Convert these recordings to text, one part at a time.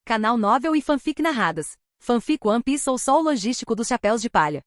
Canal Novel e Fanfic narradas. Fanfic One Piece ou Sol Logístico dos Chapéus de Palha.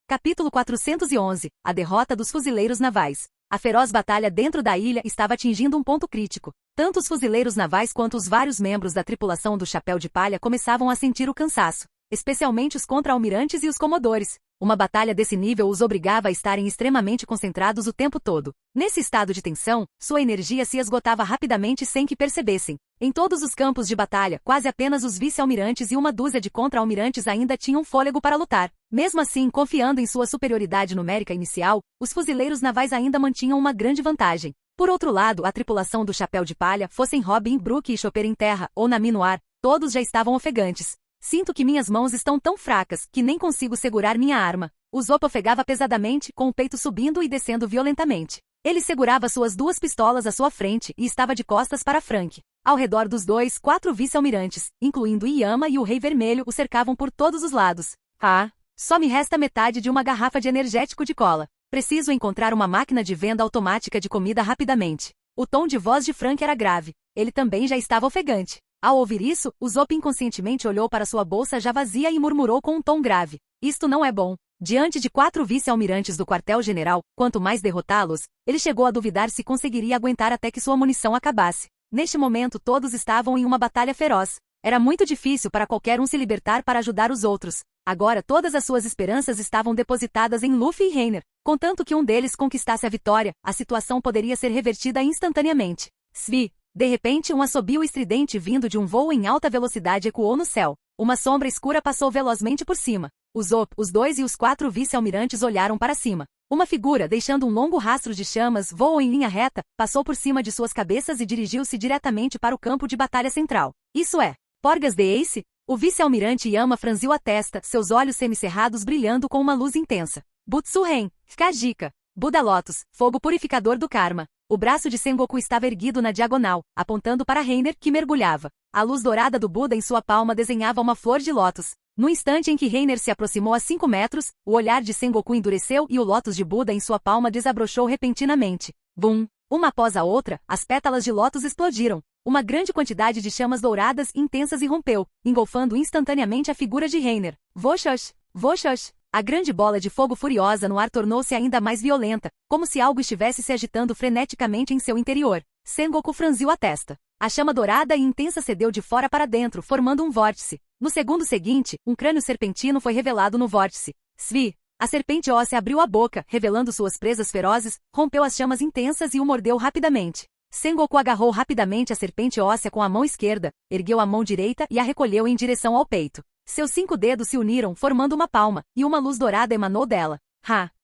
Capítulo 411. A derrota dos fuzileiros navais. A feroz batalha dentro da ilha estava atingindo um ponto crítico. Tanto os fuzileiros navais quanto os vários membros da tripulação do Chapéu de Palha começavam a sentir o cansaço, especialmente os contra-almirantes e os comodores. Uma batalha desse nível os obrigava a estarem extremamente concentrados o tempo todo. Nesse estado de tensão, sua energia se esgotava rapidamente sem que percebessem. Em todos os campos de batalha, quase apenas os vice-almirantes e uma dúzia de contra-almirantes ainda tinham fôlego para lutar. Mesmo assim, confiando em sua superioridade numérica inicial, os fuzileiros navais ainda mantinham uma grande vantagem. Por outro lado, a tripulação do Chapéu de Palha, fossem Robin, Brook e Chopper em terra, ou Nami no ar, todos já estavam ofegantes. Sinto que minhas mãos estão tão fracas que nem consigo segurar minha arma. O Zop ofegava pesadamente, com o peito subindo e descendo violentamente. Ele segurava suas duas pistolas à sua frente e estava de costas para Frank. Ao redor dos dois, 4 vice-almirantes, incluindo Yama e o Rei Vermelho, o cercavam por todos os lados. Só me resta metade de uma garrafa de energético de cola. Preciso encontrar uma máquina de venda automática de comida rapidamente. O tom de voz de Frank era grave. Ele também já estava ofegante. Ao ouvir isso, o Zop inconscientemente olhou para sua bolsa já vazia e murmurou com um tom grave. Isto não é bom. Diante de 4 vice-almirantes do quartel-general, quanto mais derrotá-los, ele chegou a duvidar se conseguiria aguentar até que sua munição acabasse. Neste momento todos estavam em uma batalha feroz. Era muito difícil para qualquer um se libertar para ajudar os outros. Agora todas as suas esperanças estavam depositadas em Luffy e Reiner. Contanto que um deles conquistasse a vitória, a situação poderia ser revertida instantaneamente. Svi! De repente um assobio estridente vindo de um voo em alta velocidade ecoou no céu. Uma sombra escura passou velozmente por cima. O Zop, os dois e os 4 vice-almirantes olharam para cima. Uma figura, deixando um longo rastro de chamas, voou em linha reta, passou por cima de suas cabeças e dirigiu-se diretamente para o campo de batalha central. Isso é, Porgas de Ace? O vice-almirante Yama franziu a testa, seus olhos semicerrados brilhando com uma luz intensa. Butsuren, Kajika, Buda Lotus, fogo purificador do karma. O braço de Sengoku estava erguido na diagonal, apontando para Reiner, que mergulhava. A luz dourada do Buda em sua palma desenhava uma flor de lótus. No instante em que Reiner se aproximou a 5 metros, o olhar de Sengoku endureceu e o lótus de Buda em sua palma desabrochou repentinamente. Bum! Uma após a outra, as pétalas de lótus explodiram. Uma grande quantidade de chamas douradas intensas irrompeu, engolfando instantaneamente a figura de Reiner. Voxox! Voxox! A grande bola de fogo furiosa no ar tornou-se ainda mais violenta, como se algo estivesse se agitando freneticamente em seu interior. Sengoku franziu a testa. A chama dourada e intensa cedeu de fora para dentro, formando um vórtice. No segundo seguinte, um crânio serpentino foi revelado no vórtice. Svi! A serpente óssea abriu a boca, revelando suas presas ferozes, rompeu as chamas intensas e o mordeu rapidamente. Sengoku agarrou rapidamente a serpente óssea com a mão esquerda, ergueu a mão direita e a recolheu em direção ao peito. Seus 5 dedos se uniram, formando uma palma, e uma luz dourada emanou dela.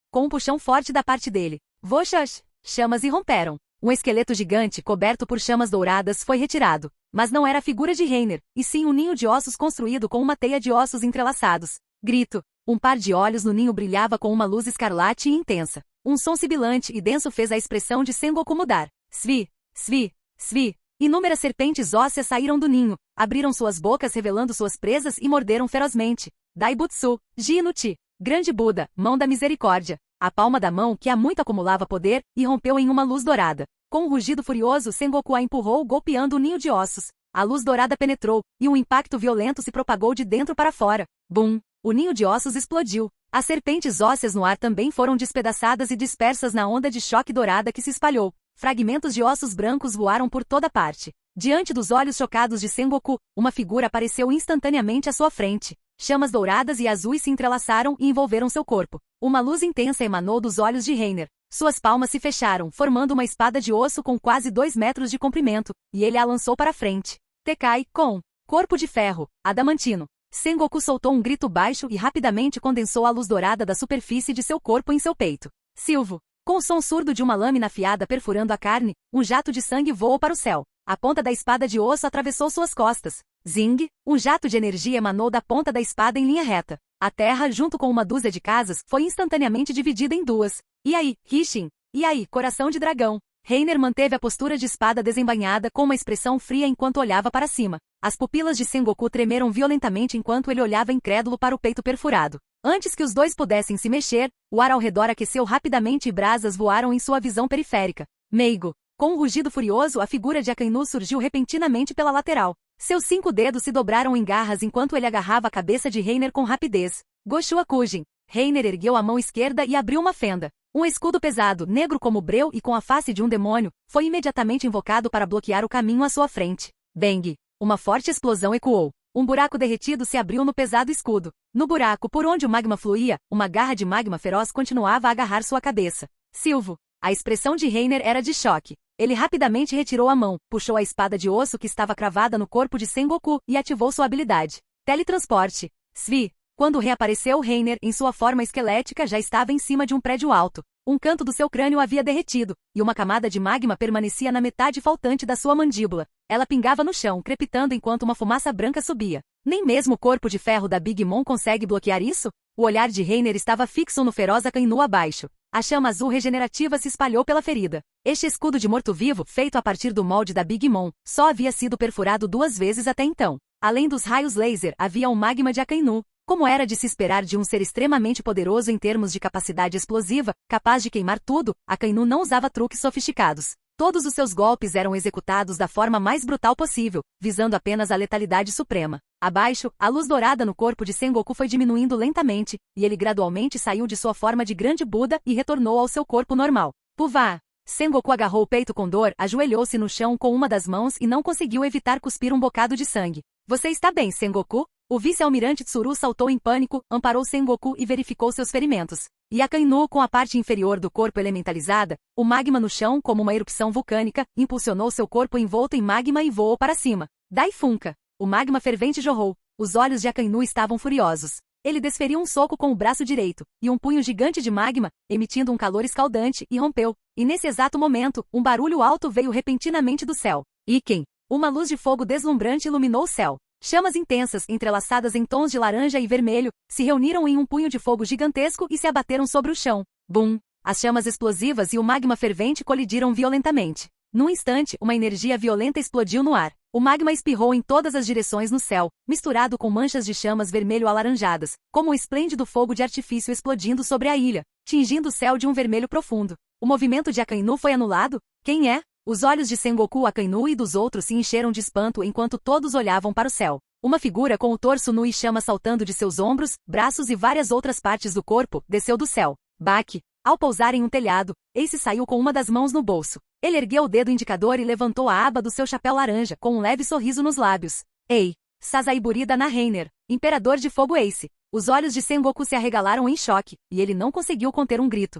Com um puxão forte da parte dele. Voxox! Chamas irromperam. Um esqueleto gigante, coberto por chamas douradas, foi retirado. Mas não era a figura de Reiner, e sim um ninho de ossos construído com uma teia de ossos entrelaçados. Grito! Um par de olhos no ninho brilhava com uma luz escarlate e intensa. Um som sibilante e denso fez a expressão de Sengoku mudar. Svi! Svi! Svi! Inúmeras serpentes ósseas saíram do ninho, abriram suas bocas revelando suas presas e morderam ferozmente. Daibutsu, Ji-no-Chi, Grande Buda, Mão da Misericórdia. A palma da mão, que há muito acumulava poder, irrompeu em uma luz dourada. Com um rugido furioso, Sengoku a empurrou, golpeando o ninho de ossos. A luz dourada penetrou, e um impacto violento se propagou de dentro para fora. Bum! O ninho de ossos explodiu. As serpentes ósseas no ar também foram despedaçadas e dispersas na onda de choque dourada que se espalhou. Fragmentos de ossos brancos voaram por toda parte. Diante dos olhos chocados de Sengoku, uma figura apareceu instantaneamente à sua frente. Chamas douradas e azuis se entrelaçaram e envolveram seu corpo. Uma luz intensa emanou dos olhos de Reiner. Suas palmas se fecharam, formando uma espada de osso com quase 2 metros de comprimento, e ele a lançou para frente. Tekai, com corpo de ferro, adamantino. Sengoku soltou um grito baixo e rapidamente condensou a luz dourada da superfície de seu corpo em seu peito. Silvo! Com o som surdo de uma lâmina afiada perfurando a carne, um jato de sangue voou para o céu. A ponta da espada de osso atravessou suas costas. Zing! Um jato de energia emanou da ponta da espada em linha reta. A terra, junto com uma dúzia de casas, foi instantaneamente dividida em 2. E aí, Hishin? E aí, coração de dragão? Reiner manteve a postura de espada desembainhada com uma expressão fria enquanto olhava para cima. As pupilas de Sengoku tremeram violentamente enquanto ele olhava incrédulo para o peito perfurado. Antes que os dois pudessem se mexer, o ar ao redor aqueceu rapidamente e brasas voaram em sua visão periférica. Meigo! Com um rugido furioso, a figura de Akainu surgiu repentinamente pela lateral. Seus 5 dedos se dobraram em garras enquanto ele agarrava a cabeça de Reiner com rapidez. Goshua-Kujin. Reiner ergueu a mão esquerda e abriu uma fenda. Um escudo pesado, negro como breu e com a face de um demônio, foi imediatamente invocado para bloquear o caminho à sua frente. Bang! Uma forte explosão ecoou. Um buraco derretido se abriu no pesado escudo. No buraco por onde o magma fluía, uma garra de magma feroz continuava a agarrar sua cabeça. Silvo. A expressão de Reiner era de choque. Ele rapidamente retirou a mão, puxou a espada de osso que estava cravada no corpo de Sengoku e ativou sua habilidade. Teletransporte. Svi. Quando reapareceu, Reiner, em sua forma esquelética, já estava em cima de um prédio alto. Um canto do seu crânio havia derretido, e uma camada de magma permanecia na metade faltante da sua mandíbula. Ela pingava no chão, crepitando enquanto uma fumaça branca subia. Nem mesmo o corpo de ferro da Big Mom consegue bloquear isso? O olhar de Reiner estava fixo no feroz Akainu abaixo. A chama azul regenerativa se espalhou pela ferida. Este escudo de morto-vivo, feito a partir do molde da Big Mom, só havia sido perfurado 2 vezes até então. Além dos raios laser, havia um magma de Akainu. Como era de se esperar de um ser extremamente poderoso em termos de capacidade explosiva, capaz de queimar tudo, Akainu não usava truques sofisticados. Todos os seus golpes eram executados da forma mais brutal possível, visando apenas a letalidade suprema. Abaixo, a luz dourada no corpo de Sengoku foi diminuindo lentamente, e ele gradualmente saiu de sua forma de grande Buda e retornou ao seu corpo normal. Puvá! Sengoku agarrou o peito com dor, ajoelhou-se no chão com uma das mãos e não conseguiu evitar cuspir um bocado de sangue. Você está bem, Sengoku? O vice-almirante Tsuru saltou em pânico, amparou Sengoku e verificou seus ferimentos. E Akainu, com a parte inferior do corpo elementalizada, o magma no chão como uma erupção vulcânica, impulsionou seu corpo envolto em magma e voou para cima. Daifunka! O magma fervente jorrou. Os olhos de Akainu estavam furiosos. Ele desferiu um soco com o braço direito, e um punho gigante de magma, emitindo um calor escaldante, irrompeu. E nesse exato momento, um barulho alto veio repentinamente do céu. Iken! Uma luz de fogo deslumbrante iluminou o céu. Chamas intensas, entrelaçadas em tons de laranja e vermelho, se reuniram em um punho de fogo gigantesco e se abateram sobre o chão. Bum! As chamas explosivas e o magma fervente colidiram violentamente. Num instante, uma energia violenta explodiu no ar. O magma espirrou em todas as direções no céu, misturado com manchas de chamas vermelho-alaranjadas, como um esplêndido fogo de artifício explodindo sobre a ilha, tingindo o céu de um vermelho profundo. O movimento de Akainu foi anulado? Quem é? Os olhos de Sengoku, Akainu e dos outros se encheram de espanto enquanto todos olhavam para o céu. Uma figura com o torso nu e chama saltando de seus ombros, braços e várias outras partes do corpo, desceu do céu. Baque! Ao pousar em um telhado, Ace saiu com uma das mãos no bolso. Ele ergueu o dedo indicador e levantou a aba do seu chapéu laranja, com um leve sorriso nos lábios. Ei! Sasaiburida na Reiner, Imperador de Fogo Ace. Os olhos de Sengoku se arregalaram em choque, e ele não conseguiu conter um grito.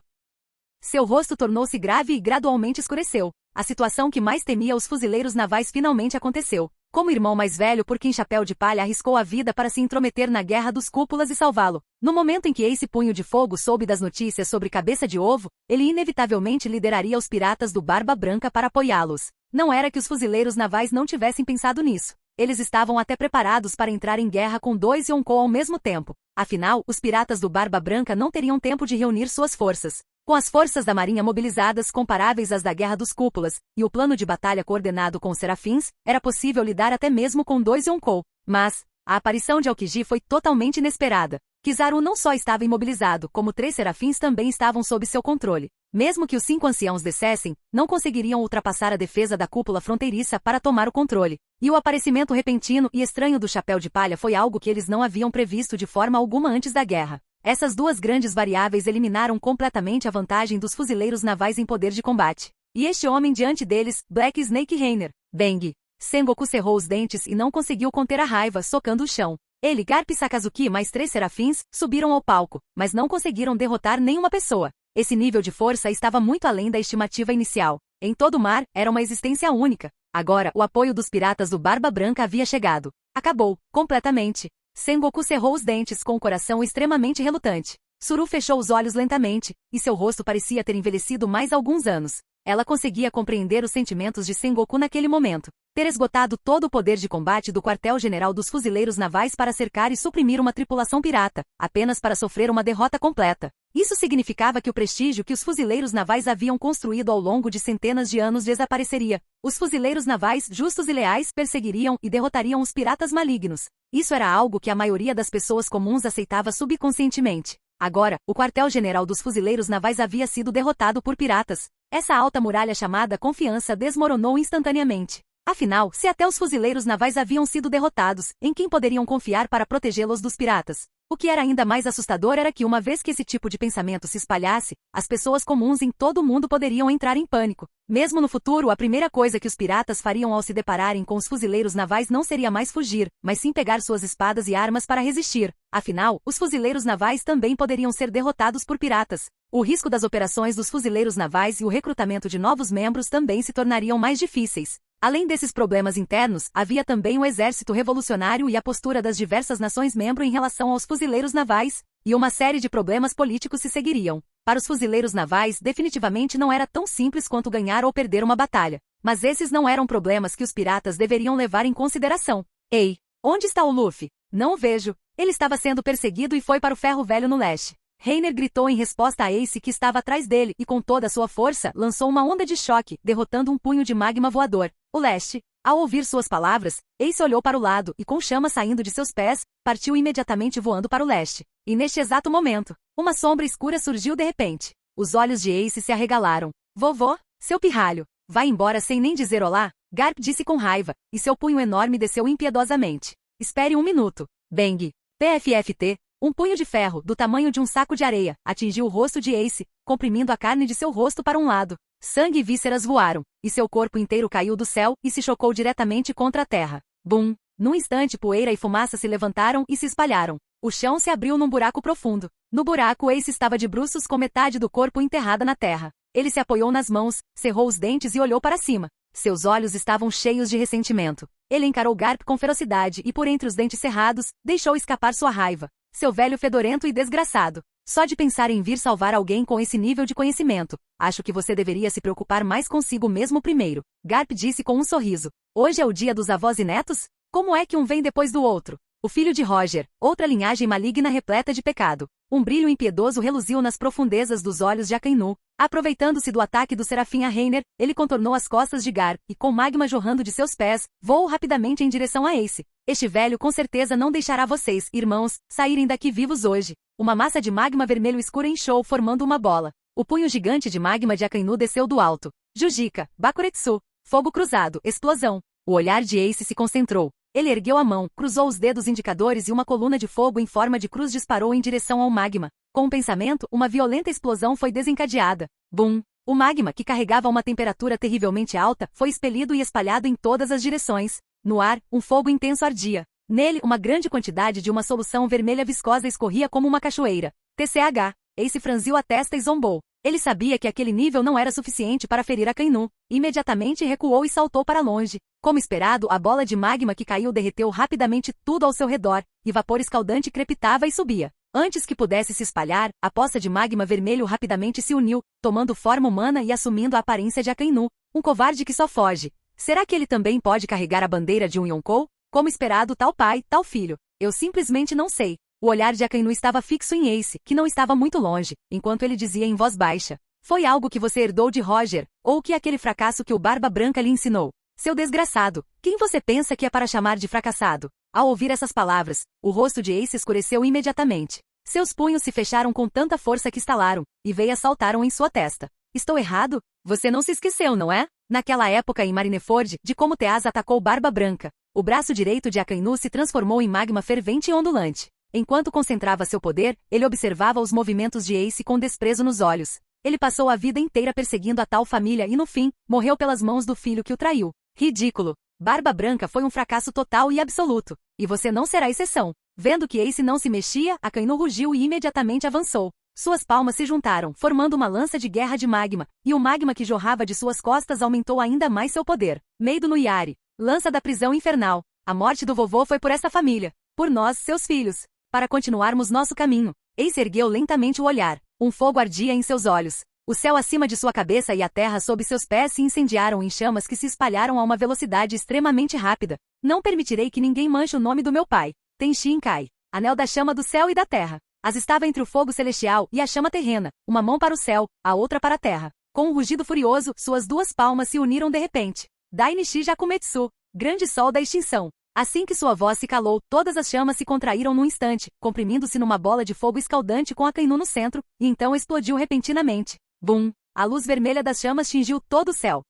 Seu rosto tornou-se grave e gradualmente escureceu. A situação que mais temia os fuzileiros navais finalmente aconteceu. Como irmão mais velho por quem Chapéu de Palha arriscou a vida para se intrometer na guerra dos cúpulas e salvá-lo. No momento em que Ace Punho de Fogo soube das notícias sobre Cabeça de Ovo, ele inevitavelmente lideraria os piratas do Barba Branca para apoiá-los. Não era que os fuzileiros navais não tivessem pensado nisso. Eles estavam até preparados para entrar em guerra com 2 Yonkou ao mesmo tempo. Afinal, os piratas do Barba Branca não teriam tempo de reunir suas forças. Com as forças da marinha mobilizadas comparáveis às da Guerra dos Cúpulas, e o plano de batalha coordenado com os serafins, era possível lidar até mesmo com 2 Yonkou. Mas, a aparição de Aokiji foi totalmente inesperada. Kizaru não só estava imobilizado, como 3 serafins também estavam sob seu controle. Mesmo que os 5 anciãos descessem, não conseguiriam ultrapassar a defesa da cúpula fronteiriça para tomar o controle. E o aparecimento repentino e estranho do Chapéu de Palha foi algo que eles não haviam previsto de forma alguma antes da guerra. Essas 2 grandes variáveis eliminaram completamente a vantagem dos fuzileiros navais em poder de combate. E este homem diante deles, Black Snake Reiner. Bang! Sengoku cerrou os dentes e não conseguiu conter a raiva, socando o chão. Ele, Garp e Sakazuki e mais 3 serafins, subiram ao palco, mas não conseguiram derrotar nenhuma pessoa. Esse nível de força estava muito além da estimativa inicial. Em todo o mar, era uma existência única. Agora, o apoio dos piratas do Barba Branca havia chegado. Acabou, completamente. Sengoku cerrou os dentes com o coração extremamente relutante. Tsuru fechou os olhos lentamente, e seu rosto parecia ter envelhecido mais alguns anos. Ela conseguia compreender os sentimentos de Sengoku naquele momento. Ter esgotado todo o poder de combate do quartel-general dos fuzileiros navais para cercar e suprimir uma tripulação pirata, apenas para sofrer uma derrota completa. Isso significava que o prestígio que os fuzileiros navais haviam construído ao longo de centenas de anos desapareceria. Os fuzileiros navais, justos e leais, perseguiriam e derrotariam os piratas malignos. Isso era algo que a maioria das pessoas comuns aceitava subconscientemente. Agora, o quartel-general dos fuzileiros navais havia sido derrotado por piratas. Essa alta muralha chamada confiança desmoronou instantaneamente. Afinal, se até os fuzileiros navais haviam sido derrotados, em quem poderiam confiar para protegê-los dos piratas? O que era ainda mais assustador era que uma vez que esse tipo de pensamento se espalhasse, as pessoas comuns em todo o mundo poderiam entrar em pânico. Mesmo no futuro, a primeira coisa que os piratas fariam ao se depararem com os fuzileiros navais não seria mais fugir, mas sim pegar suas espadas e armas para resistir. Afinal, os fuzileiros navais também poderiam ser derrotados por piratas. O risco das operações dos fuzileiros navais e o recrutamento de novos membros também se tornariam mais difíceis. Além desses problemas internos, havia também o exército revolucionário e a postura das diversas nações-membro em relação aos fuzileiros navais, e uma série de problemas políticos se seguiriam. Para os fuzileiros navais, definitivamente não era tão simples quanto ganhar ou perder uma batalha. Mas esses não eram problemas que os piratas deveriam levar em consideração. Ei, onde está o Luffy? Não o vejo. Ele estava sendo perseguido e foi para o Ferro Velho no leste. Reiner gritou em resposta a Ace que estava atrás dele e com toda a sua força lançou uma onda de choque, derrotando um punho de magma voador. O leste. Ao ouvir suas palavras, Ace olhou para o lado e com chamas saindo de seus pés, partiu imediatamente voando para o leste. E neste exato momento, uma sombra escura surgiu de repente. Os olhos de Ace se arregalaram. Vovô, seu pirralho, vai embora sem nem dizer olá? Garp disse com raiva, e seu punho enorme desceu impiedosamente. Espere um minuto. Bang. PFFT. Um punho de ferro, do tamanho de um saco de areia, atingiu o rosto de Ace, comprimindo a carne de seu rosto para um lado. Sangue e vísceras voaram, e seu corpo inteiro caiu do céu e se chocou diretamente contra a terra. Bum! Num instante poeira e fumaça se levantaram e se espalharam. O chão se abriu num buraco profundo. No buraco Ace estava de bruços com metade do corpo enterrada na terra. Ele se apoiou nas mãos, cerrou os dentes e olhou para cima. Seus olhos estavam cheios de ressentimento. Ele encarou Garp com ferocidade e por entre os dentes cerrados, deixou escapar sua raiva. Seu velho fedorento e desgraçado. Só de pensar em vir salvar alguém com esse nível de conhecimento, acho que você deveria se preocupar mais consigo mesmo primeiro. Garp disse com um sorriso. Hoje é o dia dos avós e netos? Como é que um vem depois do outro? O filho de Roger, outra linhagem maligna repleta de pecado. Um brilho impiedoso reluziu nas profundezas dos olhos de Akainu. Aproveitando-se do ataque do Serafim a Reiner, ele contornou as costas de Garp e, com magma jorrando de seus pés, voou rapidamente em direção a Ace. Este velho com certeza não deixará vocês, irmãos, saírem daqui vivos hoje. Uma massa de magma vermelho escuro inchou formando uma bola. O punho gigante de magma de Akainu desceu do alto. Jujika, Bakuretsu, fogo cruzado, explosão. O olhar de Ace se concentrou. Ele ergueu a mão, cruzou os dedos indicadores e uma coluna de fogo em forma de cruz disparou em direção ao magma. Com um pensamento, uma violenta explosão foi desencadeada. Bum! O magma, que carregava uma temperatura terrivelmente alta, foi expelido e espalhado em todas as direções. No ar, um fogo intenso ardia. Nele, uma grande quantidade de uma solução vermelha viscosa escorria como uma cachoeira. TCH. Ace franziu a testa e zombou. Ele sabia que aquele nível não era suficiente para ferir Akainu. Imediatamente recuou e saltou para longe. Como esperado, a bola de magma que caiu derreteu rapidamente tudo ao seu redor, e vapor escaldante crepitava e subia. Antes que pudesse se espalhar, a poça de magma vermelho rapidamente se uniu, tomando forma humana e assumindo a aparência de Akainu. Um covarde que só foge. Será que ele também pode carregar a bandeira de um Yonkou? Como esperado, tal pai, tal filho. Eu simplesmente não sei. O olhar de Akainu estava fixo em Ace, que não estava muito longe, enquanto ele dizia em voz baixa. Foi algo que você herdou de Roger, ou que aquele fracasso que o Barba Branca lhe ensinou. Seu desgraçado, quem você pensa que é para chamar de fracassado? Ao ouvir essas palavras, o rosto de Ace escureceu imediatamente. Seus punhos se fecharam com tanta força que estalaram, e veias saltaram em sua testa. Estou errado? Você não se esqueceu, não é? Naquela época em Marineford, de como Teaz atacou Barba Branca. O braço direito de Akainu se transformou em magma fervente e ondulante. Enquanto concentrava seu poder, ele observava os movimentos de Ace com desprezo nos olhos. Ele passou a vida inteira perseguindo a tal família e no fim, morreu pelas mãos do filho que o traiu. Ridículo! Barba Branca foi um fracasso total e absoluto. E você não será exceção. Vendo que Ace não se mexia, Akainu rugiu e imediatamente avançou. Suas palmas se juntaram, formando uma lança de guerra de magma, e o magma que jorrava de suas costas aumentou ainda mais seu poder. Meido no Yari. Lança da prisão infernal. A morte do vovô foi por essa família. Por nós, seus filhos. Para continuarmos nosso caminho. Ace ergueu lentamente o olhar. Um fogo ardia em seus olhos. O céu acima de sua cabeça e a terra sob seus pés se incendiaram em chamas que se espalharam a uma velocidade extremamente rápida. Não permitirei que ninguém manche o nome do meu pai. Tenshin Kai. Anel da chama do céu e da terra. As estava entre o fogo celestial e a chama terrena, uma mão para o céu, a outra para a terra. Com um rugido furioso, suas duas palmas se uniram de repente. Dainichi Jakumetsu. Grande sol da extinção. Assim que sua voz se calou, todas as chamas se contraíram num instante, comprimindo-se numa bola de fogo escaldante com Akainu no centro, e então explodiu repentinamente. Bum! A luz vermelha das chamas tingiu todo o céu.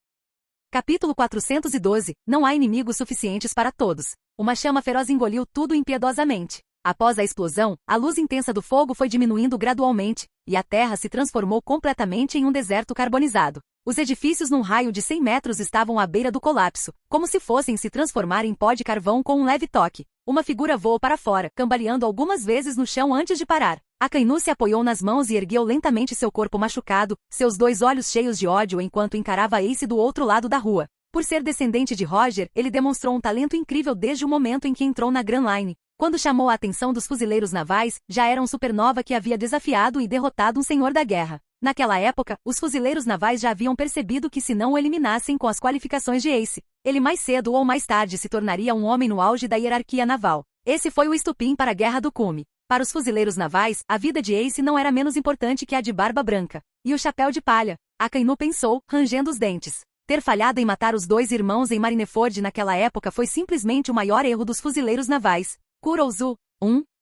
Capítulo 412. Não há inimigos suficientes para todos. Uma chama feroz engoliu tudo impiedosamente. Após a explosão, a luz intensa do fogo foi diminuindo gradualmente, e a terra se transformou completamente em um deserto carbonizado. Os edifícios num raio de 100 metros estavam à beira do colapso, como se fossem se transformar em pó de carvão com um leve toque. Uma figura voou para fora, cambaleando algumas vezes no chão antes de parar. Akainu se apoiou nas mãos e ergueu lentamente seu corpo machucado, seus 2 olhos cheios de ódio enquanto encarava Ace do outro lado da rua. Por ser descendente de Roger, ele demonstrou um talento incrível desde o momento em que entrou na Grand Line. Quando chamou a atenção dos fuzileiros navais, já era um supernova que havia desafiado e derrotado um senhor da guerra. Naquela época, os fuzileiros navais já haviam percebido que se não o eliminassem com as qualificações de Ace, ele mais cedo ou mais tarde se tornaria um homem no auge da hierarquia naval. Esse foi o estupim para a Guerra do Cume. Para os fuzileiros navais, a vida de Ace não era menos importante que a de Barba Branca. E o chapéu de palha? Akainu pensou, rangendo os dentes. Ter falhado em matar os 2 irmãos em Marineford naquela época foi simplesmente o maior erro dos fuzileiros navais. Kurouzu.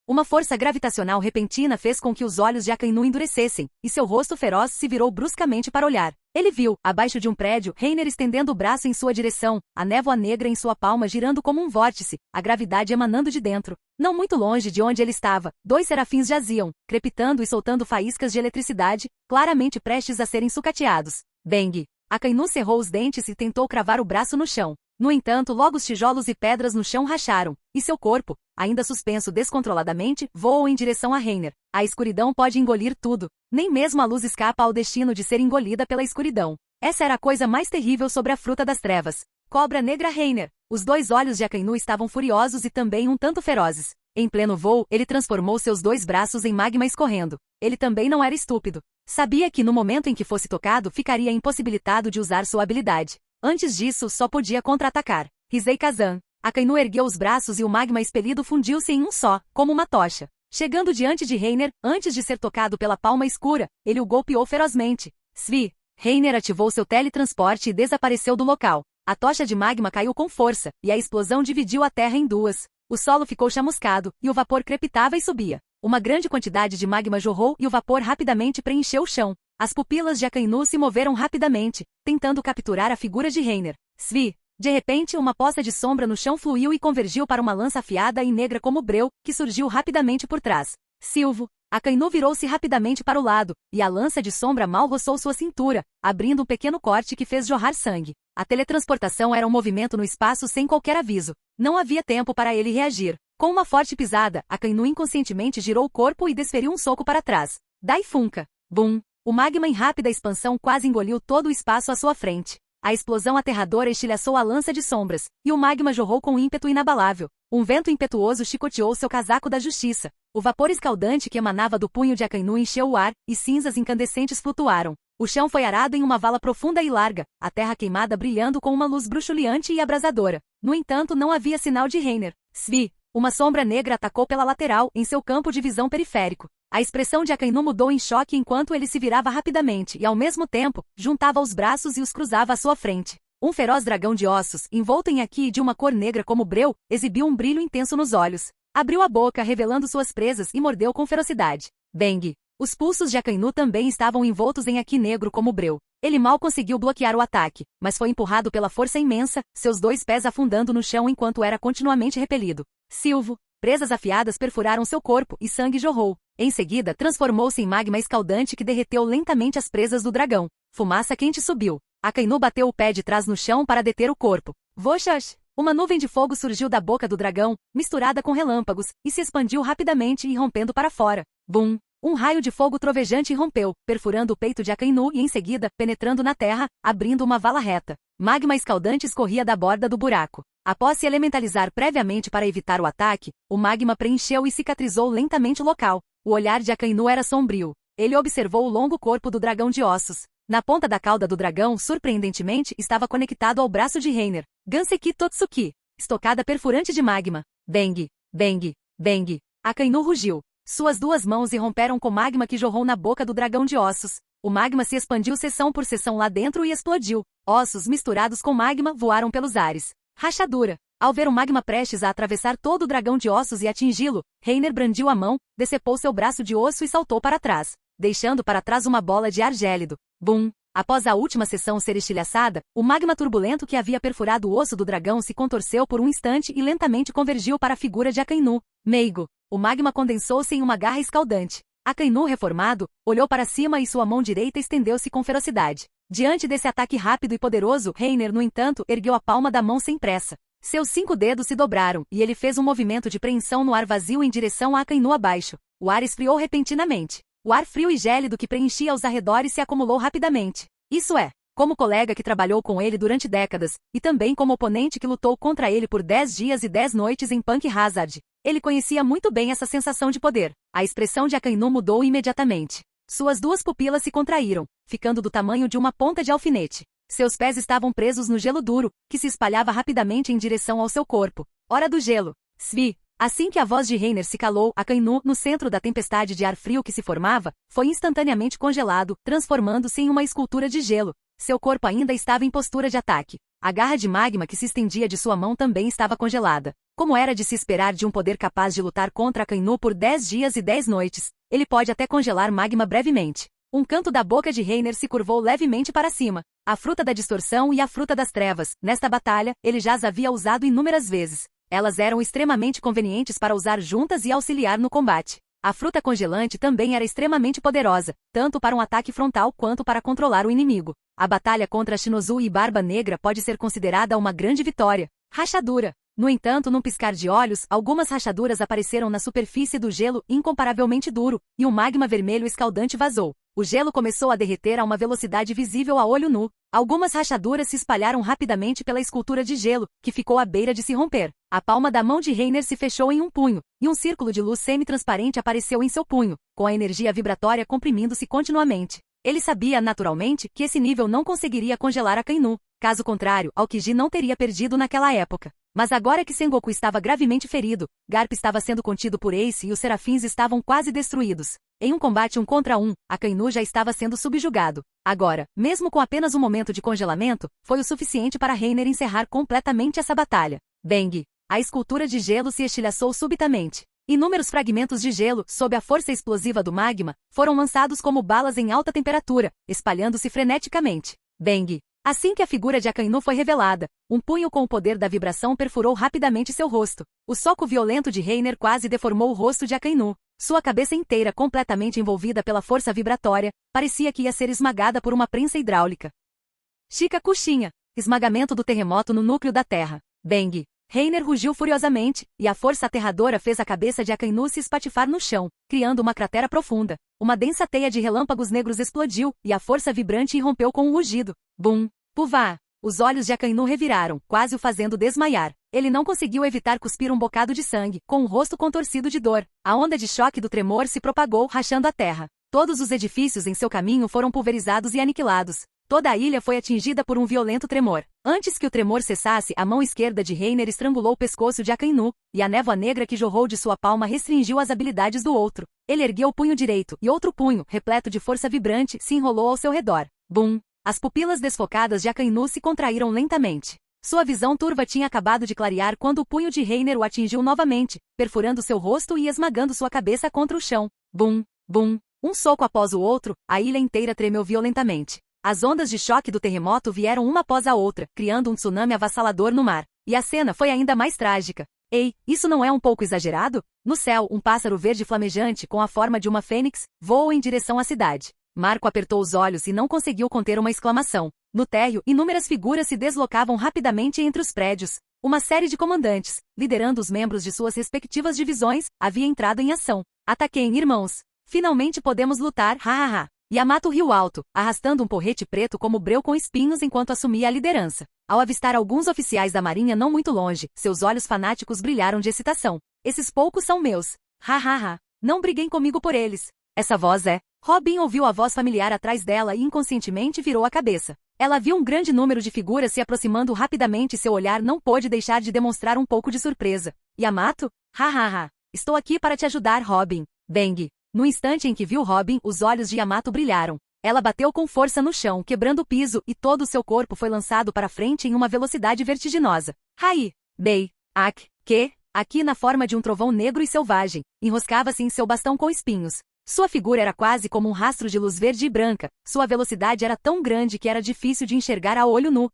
Uma força gravitacional repentina fez com que os olhos de Akainu endurecessem, e seu rosto feroz se virou bruscamente para olhar. Ele viu, abaixo de um prédio, Reiner estendendo o braço em sua direção, a névoa negra em sua palma girando como um vórtice, a gravidade emanando de dentro. Não muito longe de onde ele estava, 2 serafins jaziam, crepitando e soltando faíscas de eletricidade, claramente prestes a serem sucateados. Bang! Akainu cerrou os dentes e tentou cravar o braço no chão. No entanto, logo os tijolos e pedras no chão racharam, e seu corpo, ainda suspenso descontroladamente, voou em direção a Reiner. A escuridão pode engolir tudo. Nem mesmo a luz escapa ao destino de ser engolida pela escuridão. Essa era a coisa mais terrível sobre a fruta das trevas. Cobra negra Reiner. Os 2 olhos de Akainu estavam furiosos e também um tanto ferozes. Em pleno voo, ele transformou seus 2 braços em magma escorrendo. Ele também não era estúpido. Sabia que no momento em que fosse tocado ficaria impossibilitado de usar sua habilidade. Antes disso, só podia contra-atacar. Risei Kazan. Akainu ergueu os braços e o magma expelido fundiu-se em um só, como uma tocha. Chegando diante de Reiner, antes de ser tocado pela palma escura, ele o golpeou ferozmente. Svi. Reiner ativou seu teletransporte e desapareceu do local. A tocha de magma caiu com força, e a explosão dividiu a terra em 2. O solo ficou chamuscado, e o vapor crepitava e subia. Uma grande quantidade de magma jorrou e o vapor rapidamente preencheu o chão. As pupilas de Akainu se moveram rapidamente, tentando capturar a figura de Reiner. Svi. De repente, uma poça de sombra no chão fluiu e convergiu para uma lança afiada e negra como breu, que surgiu rapidamente por trás. Silvo. Akainu virou-se rapidamente para o lado, e a lança de sombra mal roçou sua cintura, abrindo um pequeno corte que fez jorrar sangue. A teletransportação era um movimento no espaço sem qualquer aviso. Não havia tempo para ele reagir. Com uma forte pisada, Akainu inconscientemente girou o corpo e desferiu um soco para trás. Dai Funka. Bum! O magma em rápida expansão quase engoliu todo o espaço à sua frente. A explosão aterradora estilhaçou a lança de sombras, e o magma jorrou com ímpeto inabalável. Um vento impetuoso chicoteou seu casaco da justiça. O vapor escaldante que emanava do punho de Akainu encheu o ar, e cinzas incandescentes flutuaram. O chão foi arado em uma vala profunda e larga, a terra queimada brilhando com uma luz bruxuleante e abrasadora. No entanto, não havia sinal de Reiner. Svi. Uma sombra negra atacou pela lateral, em seu campo de visão periférico. A expressão de Akainu mudou em choque enquanto ele se virava rapidamente e, ao mesmo tempo, juntava os braços e os cruzava à sua frente. Um feroz dragão de ossos, envolto em haki de uma cor negra como breu, exibiu um brilho intenso nos olhos. Abriu a boca, revelando suas presas, e mordeu com ferocidade. Bang! Os pulsos de Akainu também estavam envoltos em haki negro como breu. Ele mal conseguiu bloquear o ataque, mas foi empurrado pela força imensa, seus 2 pés afundando no chão enquanto era continuamente repelido. Silvo. Presas afiadas perfuraram seu corpo e sangue jorrou. Em seguida, transformou-se em magma escaldante que derreteu lentamente as presas do dragão. Fumaça quente subiu. Akainu bateu o pé de trás no chão para deter o corpo. Voxash! Uma nuvem de fogo surgiu da boca do dragão, misturada com relâmpagos, e se expandiu rapidamente e rompendo para fora. Bum! Um raio de fogo trovejante rompeu, perfurando o peito de Akainu e em seguida, penetrando na terra, abrindo uma vala reta. Magma escaldante escorria da borda do buraco. Após se elementalizar previamente para evitar o ataque, o magma preencheu e cicatrizou lentamente o local. O olhar de Akainu era sombrio. Ele observou o longo corpo do dragão de ossos. Na ponta da cauda do dragão, surpreendentemente, estava conectado ao braço de Reiner. Ganseki Totsuki. Estocada perfurante de magma. Bang! Bang! Bang! Akainu rugiu. Suas 2 mãos irromperam com magma que jorrou na boca do dragão de ossos. O magma se expandiu seção por seção lá dentro e explodiu. Ossos misturados com magma voaram pelos ares. Rachadura. Ao ver o magma prestes a atravessar todo o dragão de ossos e atingi-lo, Reiner brandiu a mão, decepou seu braço de osso e saltou para trás, deixando para trás uma bola de ar gélido. Bum! Após a última seção ser estilhaçada, o magma turbulento que havia perfurado o osso do dragão se contorceu por um instante e lentamente convergiu para a figura de Akainu. Meigo. O magma condensou-se em uma garra escaldante. Akainu, reformado, olhou para cima e sua mão direita estendeu-se com ferocidade. Diante desse ataque rápido e poderoso, Reiner, no entanto, ergueu a palma da mão sem pressa. Seus 5 dedos se dobraram, e ele fez um movimento de preensão no ar vazio em direção a Akainu abaixo. O ar esfriou repentinamente. O ar frio e gélido que preenchia os arredores se acumulou rapidamente. Isso é, como colega que trabalhou com ele durante décadas, e também como oponente que lutou contra ele por 10 dias e 10 noites em Punk Hazard. Ele conhecia muito bem essa sensação de poder. A expressão de Akainu mudou imediatamente. Suas 2 pupilas se contraíram, ficando do tamanho de uma ponta de alfinete. Seus pés estavam presos no gelo duro, que se espalhava rapidamente em direção ao seu corpo. Hora do gelo. Svi. Assim que a voz de Reiner se calou, Akainu, no centro da tempestade de ar frio que se formava, foi instantaneamente congelado, transformando-se em uma escultura de gelo. Seu corpo ainda estava em postura de ataque. A garra de magma que se estendia de sua mão também estava congelada. Como era de se esperar de um poder capaz de lutar contra Akainu por 10 dias e 10 noites, ele pode até congelar magma brevemente. Um canto da boca de Reiner se curvou levemente para cima. A fruta da distorção e a fruta das trevas. Nesta batalha, ele já as havia usado inúmeras vezes. Elas eram extremamente convenientes para usar juntas e auxiliar no combate. A fruta congelante também era extremamente poderosa, tanto para um ataque frontal quanto para controlar o inimigo. A batalha contra Shinozu e Barba Negra pode ser considerada uma grande vitória. Rachadura. No entanto, num piscar de olhos, algumas rachaduras apareceram na superfície do gelo incomparavelmente duro, e um magma vermelho escaldante vazou. O gelo começou a derreter a uma velocidade visível a olho nu. Algumas rachaduras se espalharam rapidamente pela escultura de gelo, que ficou à beira de se romper. A palma da mão de Reiner se fechou em um punho, e um círculo de luz semi-transparente apareceu em seu punho, com a energia vibratória comprimindo-se continuamente. Ele sabia, naturalmente, que esse nível não conseguiria congelar Akainu. Caso contrário, Aokiji não teria perdido naquela época. Mas agora que Sengoku estava gravemente ferido, Garp estava sendo contido por Ace e os Serafins estavam quase destruídos. Em um combate 1 contra 1, Akainu já estava sendo subjugado. Agora, mesmo com apenas um momento de congelamento, foi o suficiente para Reiner encerrar completamente essa batalha. Bang! A escultura de gelo se estilhaçou subitamente. Inúmeros fragmentos de gelo, sob a força explosiva do magma, foram lançados como balas em alta temperatura, espalhando-se freneticamente. Bang! Assim que a figura de Akainu foi revelada, um punho com o poder da vibração perfurou rapidamente seu rosto. O soco violento de Reiner quase deformou o rosto de Akainu. Sua cabeça inteira, completamente envolvida pela força vibratória, parecia que ia ser esmagada por uma prensa hidráulica. Chica Coxinha. Esmagamento do terremoto no núcleo da Terra. Bang! Reiner rugiu furiosamente, e a força aterradora fez a cabeça de Akainu se espatifar no chão, criando uma cratera profunda. Uma densa teia de relâmpagos negros explodiu, e a força vibrante irrompeu com um rugido. Bum! Puvá! Os olhos de Akainu reviraram, quase o fazendo desmaiar. Ele não conseguiu evitar cuspir um bocado de sangue, com o rosto contorcido de dor. A onda de choque do tremor se propagou, rachando a terra. Todos os edifícios em seu caminho foram pulverizados e aniquilados. Toda a ilha foi atingida por um violento tremor. Antes que o tremor cessasse, a mão esquerda de Reiner estrangulou o pescoço de Akainu, e a névoa negra que jorrou de sua palma restringiu as habilidades do outro. Ele ergueu o punho direito, e outro punho, repleto de força vibrante, se enrolou ao seu redor. Bum! As pupilas desfocadas de Akainu se contraíram lentamente. Sua visão turva tinha acabado de clarear quando o punho de Reiner o atingiu novamente, perfurando seu rosto e esmagando sua cabeça contra o chão. Bum! Bum! Um soco após o outro, a ilha inteira tremeu violentamente. As ondas de choque do terremoto vieram uma após a outra, criando um tsunami avassalador no mar. E a cena foi ainda mais trágica. Ei, isso não é um pouco exagerado? No céu, um pássaro verde flamejante com a forma de uma fênix voou em direção à cidade. Marco apertou os olhos e não conseguiu conter uma exclamação. No térreo, inúmeras figuras se deslocavam rapidamente entre os prédios. Uma série de comandantes, liderando os membros de suas respectivas divisões, havia entrado em ação. Ataquem, irmãos! Finalmente podemos lutar, hahaha! Yamato riu alto, arrastando um porrete preto como breu com espinhos enquanto assumia a liderança. Ao avistar alguns oficiais da marinha não muito longe, seus olhos fanáticos brilharam de excitação. Esses poucos são meus. Hahaha! Não briguem comigo por eles. Essa voz é... Robin ouviu a voz familiar atrás dela e inconscientemente virou a cabeça. Ela viu um grande número de figuras se aproximando rapidamente e seu olhar não pôde deixar de demonstrar um pouco de surpresa. Yamato? Hahaha. Estou aqui para te ajudar, Robin. Bang. No instante em que viu Robin, os olhos de Yamato brilharam. Ela bateu com força no chão, quebrando o piso, e todo o seu corpo foi lançado para frente em uma velocidade vertiginosa. Rai. Bei. Ak. Que? Aqui na forma de um trovão negro e selvagem, enroscava-se em seu bastão com espinhos. Sua figura era quase como um rastro de luz verde e branca, sua velocidade era tão grande que era difícil de enxergar a olho nu.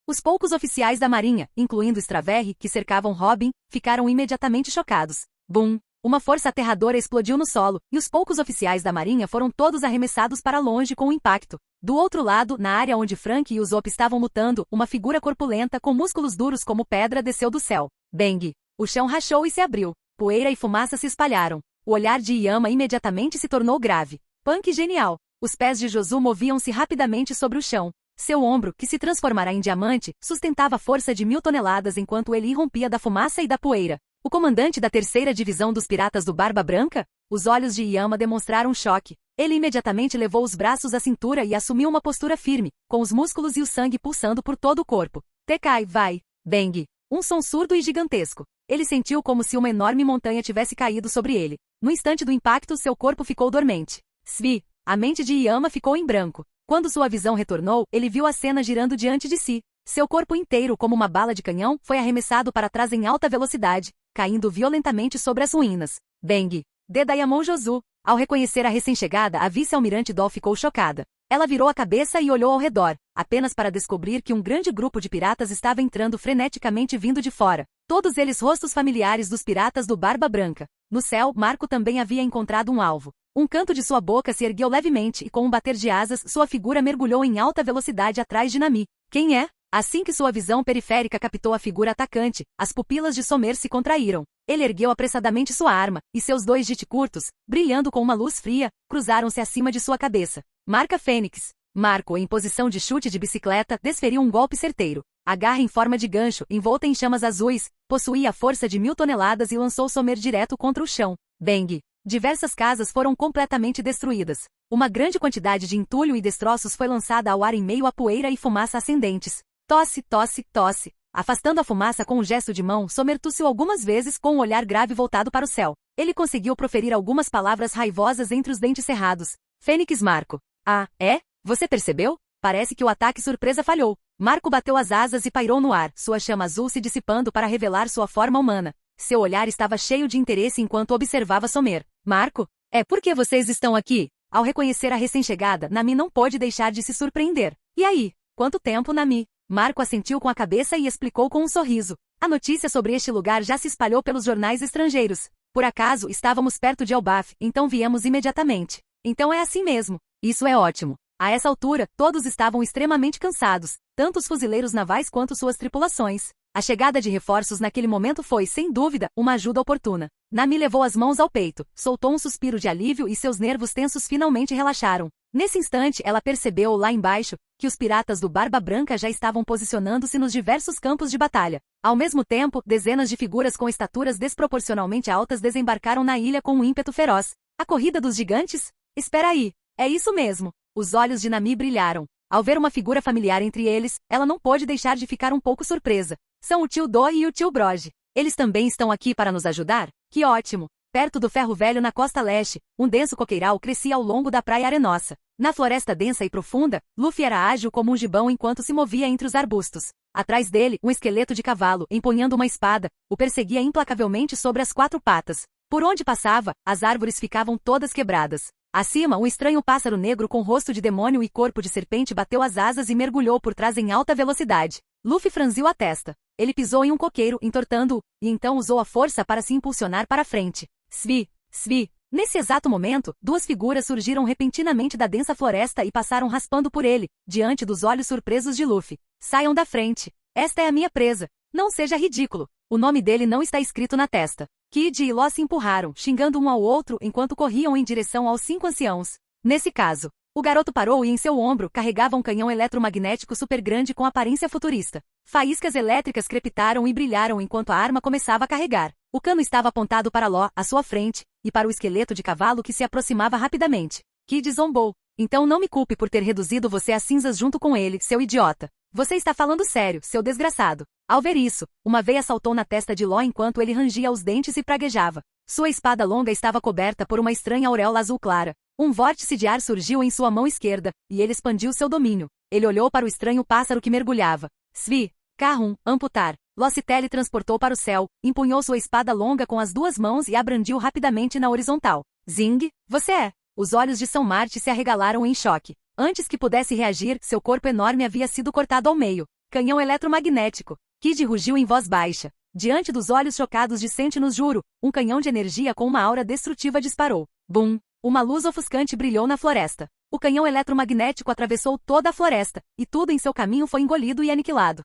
Os poucos oficiais da marinha, incluindo Straverre, que cercavam Robin, ficaram imediatamente chocados. Bum! Uma força aterradora explodiu no solo, e os poucos oficiais da marinha foram todos arremessados para longe com o impacto. Do outro lado, na área onde Frank e Usopp estavam lutando, uma figura corpulenta com músculos duros como pedra desceu do céu. Bang! O chão rachou e se abriu. Poeira e fumaça se espalharam. O olhar de Yama imediatamente se tornou grave. Punk genial! Os pés de Josu moviam-se rapidamente sobre o chão. Seu ombro, que se transformará em diamante, sustentava a força de 1000 toneladas enquanto ele irrompia da fumaça e da poeira. O comandante da 3ª divisão dos piratas do Barba Branca? Os olhos de Yama demonstraram choque. Ele imediatamente levou os braços à cintura e assumiu uma postura firme, com os músculos e o sangue pulsando por todo o corpo. Tekai, vai! Bang! Um som surdo e gigantesco. Ele sentiu como se uma enorme montanha tivesse caído sobre ele. No instante do impacto, seu corpo ficou dormente. Svi! A mente de Yama ficou em branco. Quando sua visão retornou, ele viu a cena girando diante de si. Seu corpo inteiro, como uma bala de canhão, foi arremessado para trás em alta velocidade, caindo violentamente sobre as ruínas. Bang! Dedaiamon Josu. Ao reconhecer a recém-chegada, a vice-almirante Doll ficou chocada. Ela virou a cabeça e olhou ao redor, apenas para descobrir que um grande grupo de piratas estava entrando freneticamente vindo de fora. Todos eles rostos familiares dos piratas do Barba Branca. No céu, Marco também havia encontrado um alvo. Um canto de sua boca se ergueu levemente e com um bater de asas, sua figura mergulhou em alta velocidade atrás de Nami. Quem é? Assim que sua visão periférica captou a figura atacante, as pupilas de Somer se contraíram. Ele ergueu apressadamente sua arma, e seus 2 jiti curtos, brilhando com uma luz fria, cruzaram-se acima de sua cabeça. Marca Fênix. Marco, em posição de chute de bicicleta, desferiu um golpe certeiro. A garra em forma de gancho, envolta em chamas azuis, possuía a força de 1000 toneladas e lançou Somer direto contra o chão. Bang! Diversas casas foram completamente destruídas. Uma grande quantidade de entulho e destroços foi lançada ao ar em meio a poeira e fumaça ascendentes. Tosse, tosse, tosse. Afastando a fumaça com um gesto de mão, Somer tossiu algumas vezes com um olhar grave voltado para o céu. Ele conseguiu proferir algumas palavras raivosas entre os dentes cerrados. Fênix Marco. Ah, é? Você percebeu? Parece que o ataque surpresa falhou. Marco bateu as asas e pairou no ar, sua chama azul se dissipando para revelar sua forma humana. Seu olhar estava cheio de interesse enquanto observava Somer. Marco? É porque vocês estão aqui? Ao reconhecer a recém-chegada, Nami não pôde deixar de se surpreender. E aí? Quanto tempo, Nami? Marco assentiu com a cabeça e explicou com um sorriso. A notícia sobre este lugar já se espalhou pelos jornais estrangeiros. Por acaso, estávamos perto de Elbaf, então viemos imediatamente. Então é assim mesmo. Isso é ótimo. A essa altura, todos estavam extremamente cansados, tanto os fuzileiros navais quanto suas tripulações. A chegada de reforços naquele momento foi, sem dúvida, uma ajuda oportuna. Nami levou as mãos ao peito, soltou um suspiro de alívio e seus nervos tensos finalmente relaxaram. Nesse instante, ela percebeu, lá embaixo, que os piratas do Barba Branca já estavam posicionando-se nos diversos campos de batalha. Ao mesmo tempo, dezenas de figuras com estaturas desproporcionalmente altas desembarcaram na ilha com um ímpeto feroz. A corrida dos gigantes? Espera aí. É isso mesmo. Os olhos de Nami brilharam. Ao ver uma figura familiar entre eles, ela não pôde deixar de ficar um pouco surpresa. São o tio Do e o tio Broge. Eles também estão aqui para nos ajudar? Que ótimo! Perto do Ferro Velho na costa leste, um denso coqueiral crescia ao longo da praia arenosa. Na floresta densa e profunda, Luffy era ágil como um gibão enquanto se movia entre os arbustos. Atrás dele, um esqueleto de cavalo, empunhando uma espada, o perseguia implacavelmente sobre as 4 patas. Por onde passava, as árvores ficavam todas quebradas. Acima, um estranho pássaro negro com rosto de demônio e corpo de serpente bateu as asas e mergulhou por trás em alta velocidade. Luffy franziu a testa. Ele pisou em um coqueiro, entortando-o, e então usou a força para se impulsionar para a frente. Svi! Svi! Nesse exato momento, 2 figuras surgiram repentinamente da densa floresta e passaram raspando por ele, diante dos olhos surpresos de Luffy. Saiam da frente. Esta é a minha presa. Não seja ridículo. O nome dele não está escrito na testa. Kid e Law se empurraram, xingando um ao outro enquanto corriam em direção aos 5 anciãos. Nesse caso, o garoto parou e em seu ombro carregava um canhão eletromagnético super grande com aparência futurista. Faíscas elétricas crepitaram e brilharam enquanto a arma começava a carregar. O cano estava apontado para Law, à sua frente, e para o esqueleto de cavalo que se aproximava rapidamente. Kid zombou. Então não me culpe por ter reduzido você a cinzas junto com ele, seu idiota. Você está falando sério, seu desgraçado. Ao ver isso, uma veia saltou na testa de Law enquanto ele rangia os dentes e praguejava. Sua espada longa estava coberta por uma estranha auréola azul clara. Um vórtice de ar surgiu em sua mão esquerda, e ele expandiu seu domínio. Ele olhou para o estranho pássaro que mergulhava. Svi, K1, amputar. Law se teletransportou para o céu, empunhou sua espada longa com as 2 mãos e a brandiu rapidamente na horizontal. Zing, você é! Os olhos de São Marte se arregalaram em choque. Antes que pudesse reagir, seu corpo enorme havia sido cortado ao meio. Canhão eletromagnético. Kid rugiu em voz baixa. Diante dos olhos chocados de Sentinels Juro, um canhão de energia com uma aura destrutiva disparou. Bum! Uma luz ofuscante brilhou na floresta. O canhão eletromagnético atravessou toda a floresta, e tudo em seu caminho foi engolido e aniquilado.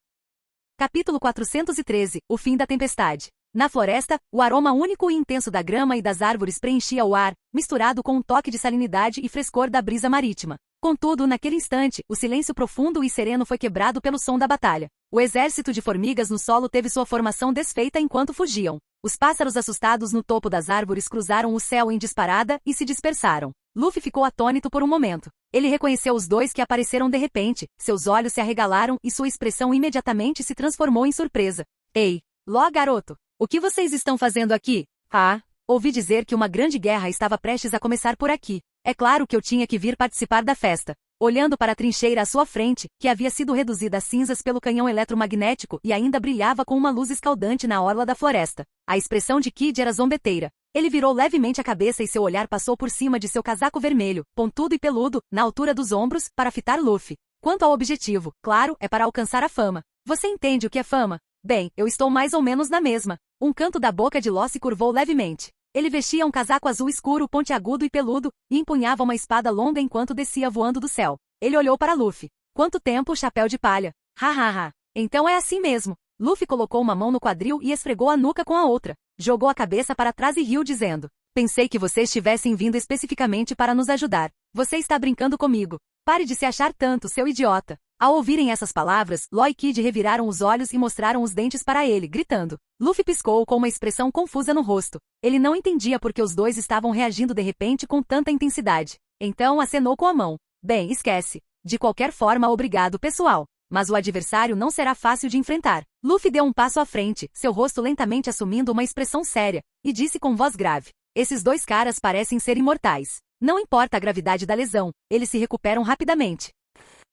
Capítulo 413 – O fim da tempestade. Na floresta, o aroma único e intenso da grama e das árvores preenchia o ar, misturado com um toque de salinidade e frescor da brisa marítima. Contudo, naquele instante, o silêncio profundo e sereno foi quebrado pelo som da batalha. O exército de formigas no solo teve sua formação desfeita enquanto fugiam. Os pássaros assustados no topo das árvores cruzaram o céu em disparada e se dispersaram. Luffy ficou atônito por um momento. Ele reconheceu os dois que apareceram de repente, seus olhos se arregalaram e sua expressão imediatamente se transformou em surpresa. Ei, Law garoto! O que vocês estão fazendo aqui? Ah, ouvi dizer que uma grande guerra estava prestes a começar por aqui. É claro que eu tinha que vir participar da festa. Olhando para a trincheira à sua frente, que havia sido reduzida a cinzas pelo canhão eletromagnético e ainda brilhava com uma luz escaldante na orla da floresta. A expressão de Kid era zombeteira. Ele virou levemente a cabeça e seu olhar passou por cima de seu casaco vermelho, pontudo e peludo, na altura dos ombros, para fitar Luffy. Quanto ao objetivo, claro, é para alcançar a fama. Você entende o que é fama? Bem, eu estou mais ou menos na mesma. Um canto da boca de Law se curvou levemente. Ele vestia um casaco azul escuro, pontiagudo e peludo, e empunhava uma espada longa enquanto descia voando do céu. Ele olhou para Luffy. Quanto tempo, chapéu de palha? Ha. Então é assim mesmo. Luffy colocou uma mão no quadril e esfregou a nuca com a outra. Jogou a cabeça para trás e riu dizendo: Pensei que vocês tivessem vindo especificamente para nos ajudar. Você está brincando comigo. Pare de se achar tanto, seu idiota. Ao ouvirem essas palavras, Law e Kid reviraram os olhos e mostraram os dentes para ele, gritando. Luffy piscou com uma expressão confusa no rosto. Ele não entendia por que os dois estavam reagindo de repente com tanta intensidade. Então acenou com a mão. Bem, esquece. De qualquer forma, obrigado, pessoal. Mas o adversário não será fácil de enfrentar. Luffy deu um passo à frente, seu rosto lentamente assumindo uma expressão séria, e disse com voz grave. Esses dois caras parecem ser imortais. Não importa a gravidade da lesão, eles se recuperam rapidamente.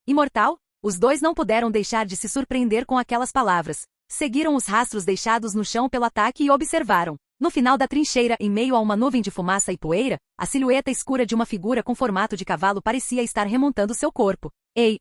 Imortal? Os dois não puderam deixar de se surpreender com aquelas palavras. Seguiram os rastros deixados no chão pelo ataque e observaram. No final da trincheira, em meio a uma nuvem de fumaça e poeira, a silhueta escura de uma figura com formato de cavalo parecia estar remontando seu corpo. Ei,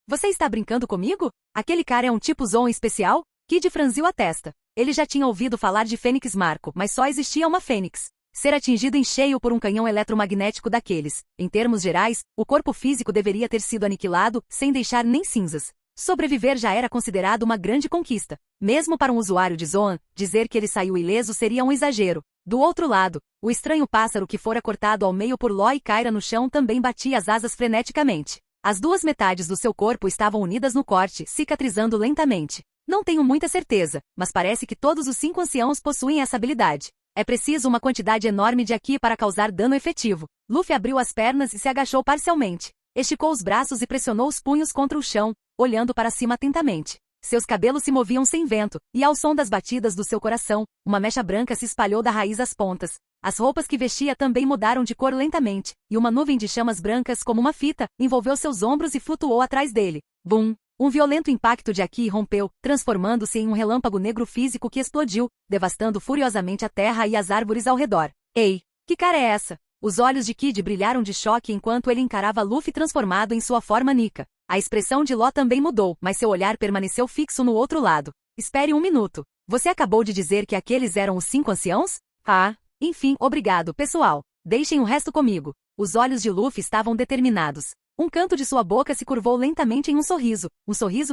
você está brincando comigo? Aquele cara é um tipo Zoan especial? Kid franziu a testa. Ele já tinha ouvido falar de Fênix Marco, mas só existia uma Fênix. Ser atingido em cheio por um canhão eletromagnético daqueles. Em termos gerais, o corpo físico deveria ter sido aniquilado, sem deixar nem cinzas. Sobreviver já era considerado uma grande conquista. Mesmo para um usuário de Zoan, dizer que ele saiu ileso seria um exagero. Do outro lado, o estranho pássaro que fora cortado ao meio por Law e Kyra no chão também batia as asas freneticamente. As duas metades do seu corpo estavam unidas no corte, cicatrizando lentamente. Não tenho muita certeza, mas parece que todos os 5 anciãos possuem essa habilidade. É preciso uma quantidade enorme de Aki para causar dano efetivo. Luffy abriu as pernas e se agachou parcialmente. Esticou os braços e pressionou os punhos contra o chão, olhando para cima atentamente. Seus cabelos se moviam sem vento, e ao som das batidas do seu coração, uma mecha branca se espalhou da raiz às pontas. As roupas que vestia também mudaram de cor lentamente, e uma nuvem de chamas brancas como uma fita envolveu seus ombros e flutuou atrás dele. Bum! Um violento impacto de Aki rompeu, transformando-se em um relâmpago negro físico que explodiu, devastando furiosamente a terra e as árvores ao redor. Ei, que cara é essa? Os olhos de Kid brilharam de choque enquanto ele encarava Luffy transformado em sua forma Nika. A expressão de Law também mudou, mas seu olhar permaneceu fixo no outro lado. Espere um minuto. Você acabou de dizer que aqueles eram os 5 anciãos? Ah, enfim, obrigado, pessoal. Deixem o resto comigo. Os olhos de Luffy estavam determinados. Um canto de sua boca se curvou lentamente em um sorriso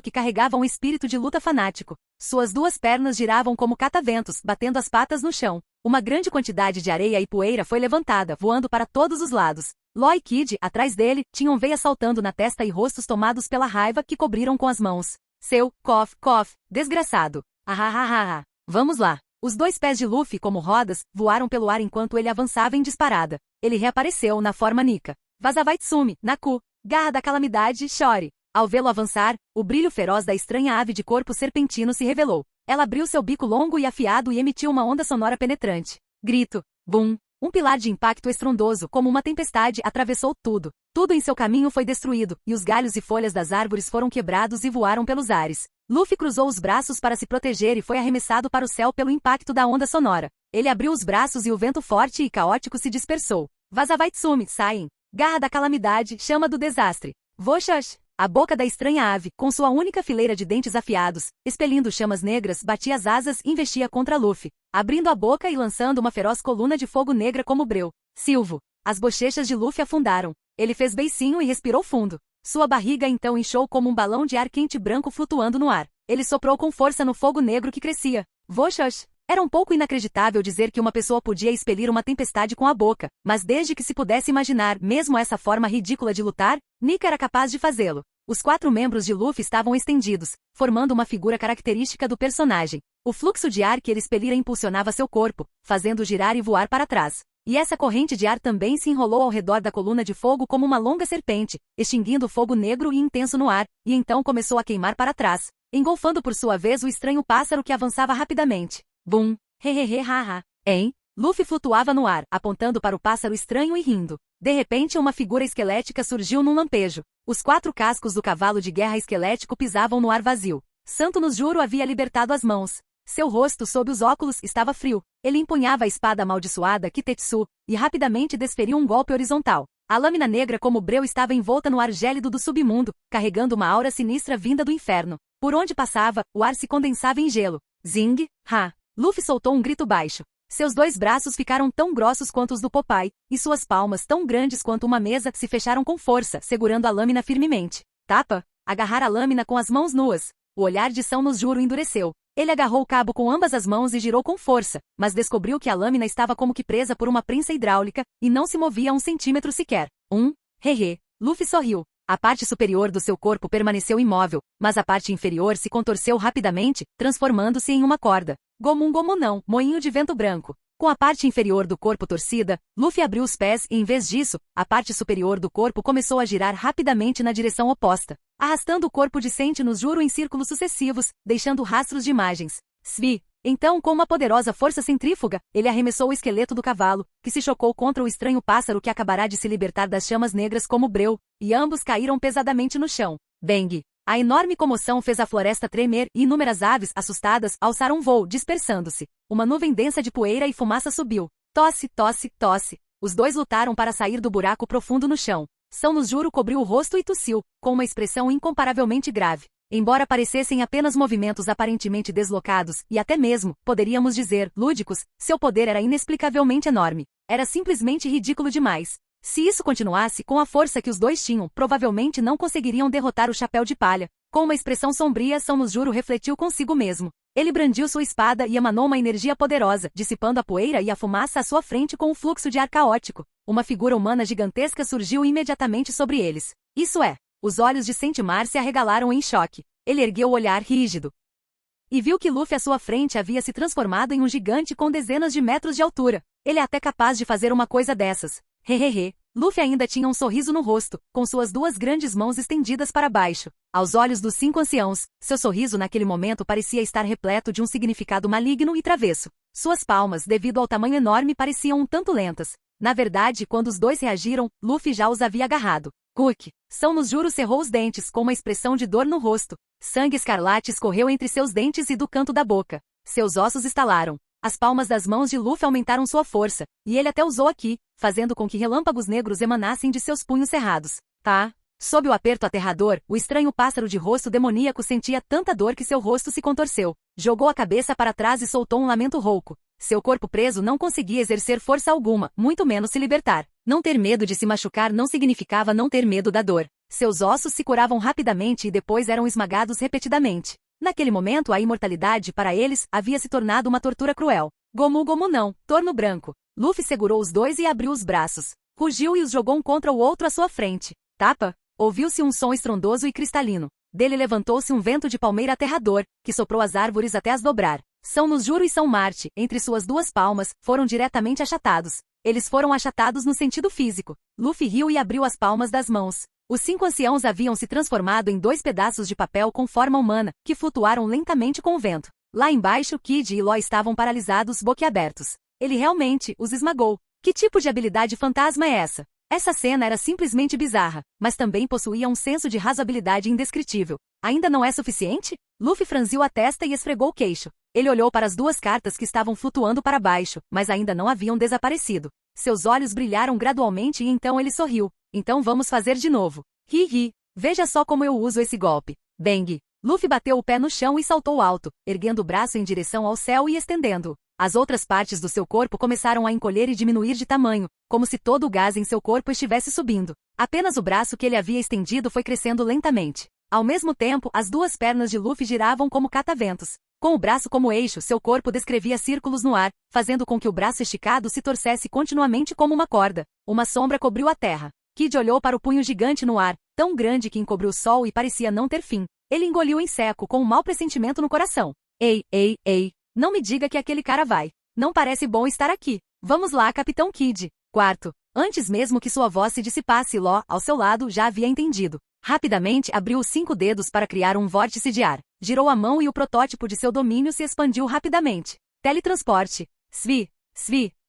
que carregava um espírito de luta fanático. Suas 2 pernas giravam como cataventos, batendo as patas no chão. Uma grande quantidade de areia e poeira foi levantada, voando para todos os lados. Law e Kid, atrás dele, tinham veias saltando na testa e rostos tomados pela raiva que cobriram com as mãos. Seu, cof, desgraçado. Ah. Vamos lá. Os 2 pés de Luffy, como rodas, voaram pelo ar enquanto ele avançava em disparada. Ele reapareceu na forma Nika. Vazavaitsumi, Naku. Garra da calamidade, chore. Ao vê-lo avançar, o brilho feroz da estranha ave de corpo serpentino se revelou. Ela abriu seu bico longo e afiado e emitiu uma onda sonora penetrante. Grito. Bum. Um pilar de impacto estrondoso, como uma tempestade, atravessou tudo. Tudo em seu caminho foi destruído, e os galhos e folhas das árvores foram quebrados e voaram pelos ares. Luffy cruzou os braços para se proteger e foi arremessado para o céu pelo impacto da onda sonora. Ele abriu os braços e o vento forte e caótico se dispersou. Vazavaitsumi, saem. Garra da calamidade, chama do desastre. Voxash. A boca da estranha ave, com sua única fileira de dentes afiados, expelindo chamas negras, batia as asas e investia contra Luffy, abrindo a boca e lançando uma feroz coluna de fogo negra como breu. Silvo. As bochechas de Luffy afundaram. Ele fez beicinho e respirou fundo. Sua barriga então inchou como um balão de ar quente branco flutuando no ar. Ele soprou com força no fogo negro que crescia. Voxash. Era um pouco inacreditável dizer que uma pessoa podia expelir uma tempestade com a boca, mas desde que se pudesse imaginar mesmo essa forma ridícula de lutar, Nika era capaz de fazê-lo. Os 4 membros de Luffy estavam estendidos, formando uma figura característica do personagem. O fluxo de ar que ele expelira impulsionava seu corpo, fazendo girar e voar para trás. E essa corrente de ar também se enrolou ao redor da coluna de fogo como uma longa serpente, extinguindo o fogo negro e intenso no ar, e então começou a queimar para trás, engolfando por sua vez o estranho pássaro que avançava rapidamente. Bum! Hehehe haha! Hein? Luffy flutuava no ar, apontando para o pássaro estranho e rindo. De repente uma figura esquelética surgiu num lampejo. Os 4 cascos do cavalo de guerra esquelético pisavam no ar vazio. Santo nos Juro havia libertado as mãos. Seu rosto sob os óculos estava frio. Ele empunhava a espada amaldiçoada Kitetsu, e rapidamente desferiu um golpe horizontal. A lâmina negra como breu estava envolta no ar gélido do submundo, carregando uma aura sinistra vinda do inferno. Por onde passava, o ar se condensava em gelo. Zing! Ha! Luffy soltou um grito baixo. Seus 2 braços ficaram tão grossos quanto os do Popeye, e suas palmas tão grandes quanto uma mesa se fecharam com força, segurando a lâmina firmemente. Tapa! Agarrar a lâmina com as mãos nuas. O olhar de São nos Juro endureceu. Ele agarrou o cabo com ambas as mãos e girou com força, mas descobriu que a lâmina estava como que presa por uma prensa hidráulica, e não se movia 1 centímetro sequer. Hehe. Luffy sorriu. A parte superior do seu corpo permaneceu imóvel, mas a parte inferior se contorceu rapidamente, transformando-se em uma corda. Gomu não, moinho de vento branco. Com a parte inferior do corpo torcida, Luffy abriu os pés e, em vez disso, a parte superior do corpo começou a girar rapidamente na direção oposta, arrastando o corpo de Sente nos Juro em círculos sucessivos, deixando rastros de imagens. Svi. Então, com uma poderosa força centrífuga, ele arremessou o esqueleto do cavalo, que se chocou contra o estranho pássaro que acabará de se libertar das chamas negras como breu, e ambos caíram pesadamente no chão. Bang! A enorme comoção fez a floresta tremer e inúmeras aves, assustadas, alçaram voo, dispersando-se. Uma nuvem densa de poeira e fumaça subiu. Tosse, tosse, tosse. Os 2 lutaram para sair do buraco profundo no chão. São nos Juro cobriu o rosto e tossiu, com uma expressão incomparavelmente grave. Embora parecessem apenas movimentos aparentemente deslocados, e até mesmo, poderíamos dizer, lúdicos, seu poder era inexplicavelmente enorme. Era simplesmente ridículo demais. Se isso continuasse com a força que os 2 tinham, provavelmente não conseguiriam derrotar o Chapéu de Palha. Com uma expressão sombria, São nos Juro refletiu consigo mesmo. Ele brandiu sua espada e emanou uma energia poderosa, dissipando a poeira e a fumaça à sua frente com um fluxo de ar caótico. Uma figura humana gigantesca surgiu imediatamente sobre eles. Isso é. Os olhos de Sentimar se arregalaram em choque. Ele ergueu o olhar rígido e viu que Luffy à sua frente havia se transformado em um gigante com dezenas de metros de altura. Ele é até capaz de fazer uma coisa dessas. Hehehe. Luffy ainda tinha um sorriso no rosto, com suas 2 grandes mãos estendidas para baixo. Aos olhos dos 5 anciãos, seu sorriso naquele momento parecia estar repleto de um significado maligno e travesso. Suas palmas, devido ao tamanho enorme, pareciam um tanto lentas. Na verdade, quando os 2 reagiram, Luffy já os havia agarrado. Cook. São nos Juro cerrou os dentes, com uma expressão de dor no rosto. Sangue escarlate escorreu entre seus dentes e do canto da boca. Seus ossos estalaram. As palmas das mãos de Luffy aumentaram sua força, e ele até usou aqui, fazendo com que relâmpagos negros emanassem de seus punhos cerrados. Tá? Sob o aperto aterrador, o estranho pássaro de rosto demoníaco sentia tanta dor que seu rosto se contorceu. Jogou a cabeça para trás e soltou um lamento rouco. Seu corpo preso não conseguia exercer força alguma, muito menos se libertar. Não ter medo de se machucar não significava não ter medo da dor. Seus ossos se curavam rapidamente e depois eram esmagados repetidamente. Naquele momento, a imortalidade, para eles, havia se tornado uma tortura cruel. Gomu não, torno branco. Luffy segurou os 2 e abriu os braços. Rugiu e os jogou um contra o outro à sua frente. Tapa! Ouviu-se um som estrondoso e cristalino. Dele levantou-se um vento de palmeira aterrador, que soprou as árvores até as dobrar. São nos Juro e São Marte, entre suas 2 palmas, foram diretamente achatados. Eles foram achatados no sentido físico. Luffy riu e abriu as palmas das mãos. Os 5 anciãos haviam se transformado em 2 pedaços de papel com forma humana, que flutuaram lentamente com o vento. Lá embaixo, Kid e Law estavam paralisados boquiabertos. Ele realmente os esmagou. Que tipo de habilidade fantasma é essa? Essa cena era simplesmente bizarra, mas também possuía um senso de razoabilidade indescritível. Ainda não é suficiente? Luffy franziu a testa e esfregou o queixo. Ele olhou para as 2 cartas que estavam flutuando para baixo, mas ainda não haviam desaparecido. Seus olhos brilharam gradualmente e então ele sorriu. Então vamos fazer de novo. Hi. Veja só como eu uso esse golpe. Bang! Luffy bateu o pé no chão e saltou alto, erguendo o braço em direção ao céu e estendendo-o. As outras partes do seu corpo começaram a encolher e diminuir de tamanho, como se todo o gás em seu corpo estivesse subindo. Apenas o braço que ele havia estendido foi crescendo lentamente. Ao mesmo tempo, as 2 pernas de Luffy giravam como cataventos. Com o braço como eixo, seu corpo descrevia círculos no ar, fazendo com que o braço esticado se torcesse continuamente como uma corda. Uma sombra cobriu a terra. Kid olhou para o punho gigante no ar, tão grande que encobriu o sol e parecia não ter fim. Ele engoliu em seco com um mau pressentimento no coração. Ei, não me diga que aquele cara vai. Não parece bom estar aqui. Vamos lá, Capitão Kid. Quarto. Antes mesmo que sua voz se dissipasse, Law, ao seu lado, já havia entendido. Rapidamente abriu os 5 dedos para criar um vórtice de ar. Girou a mão e o protótipo de seu domínio se expandiu rapidamente. Teletransporte. Svi.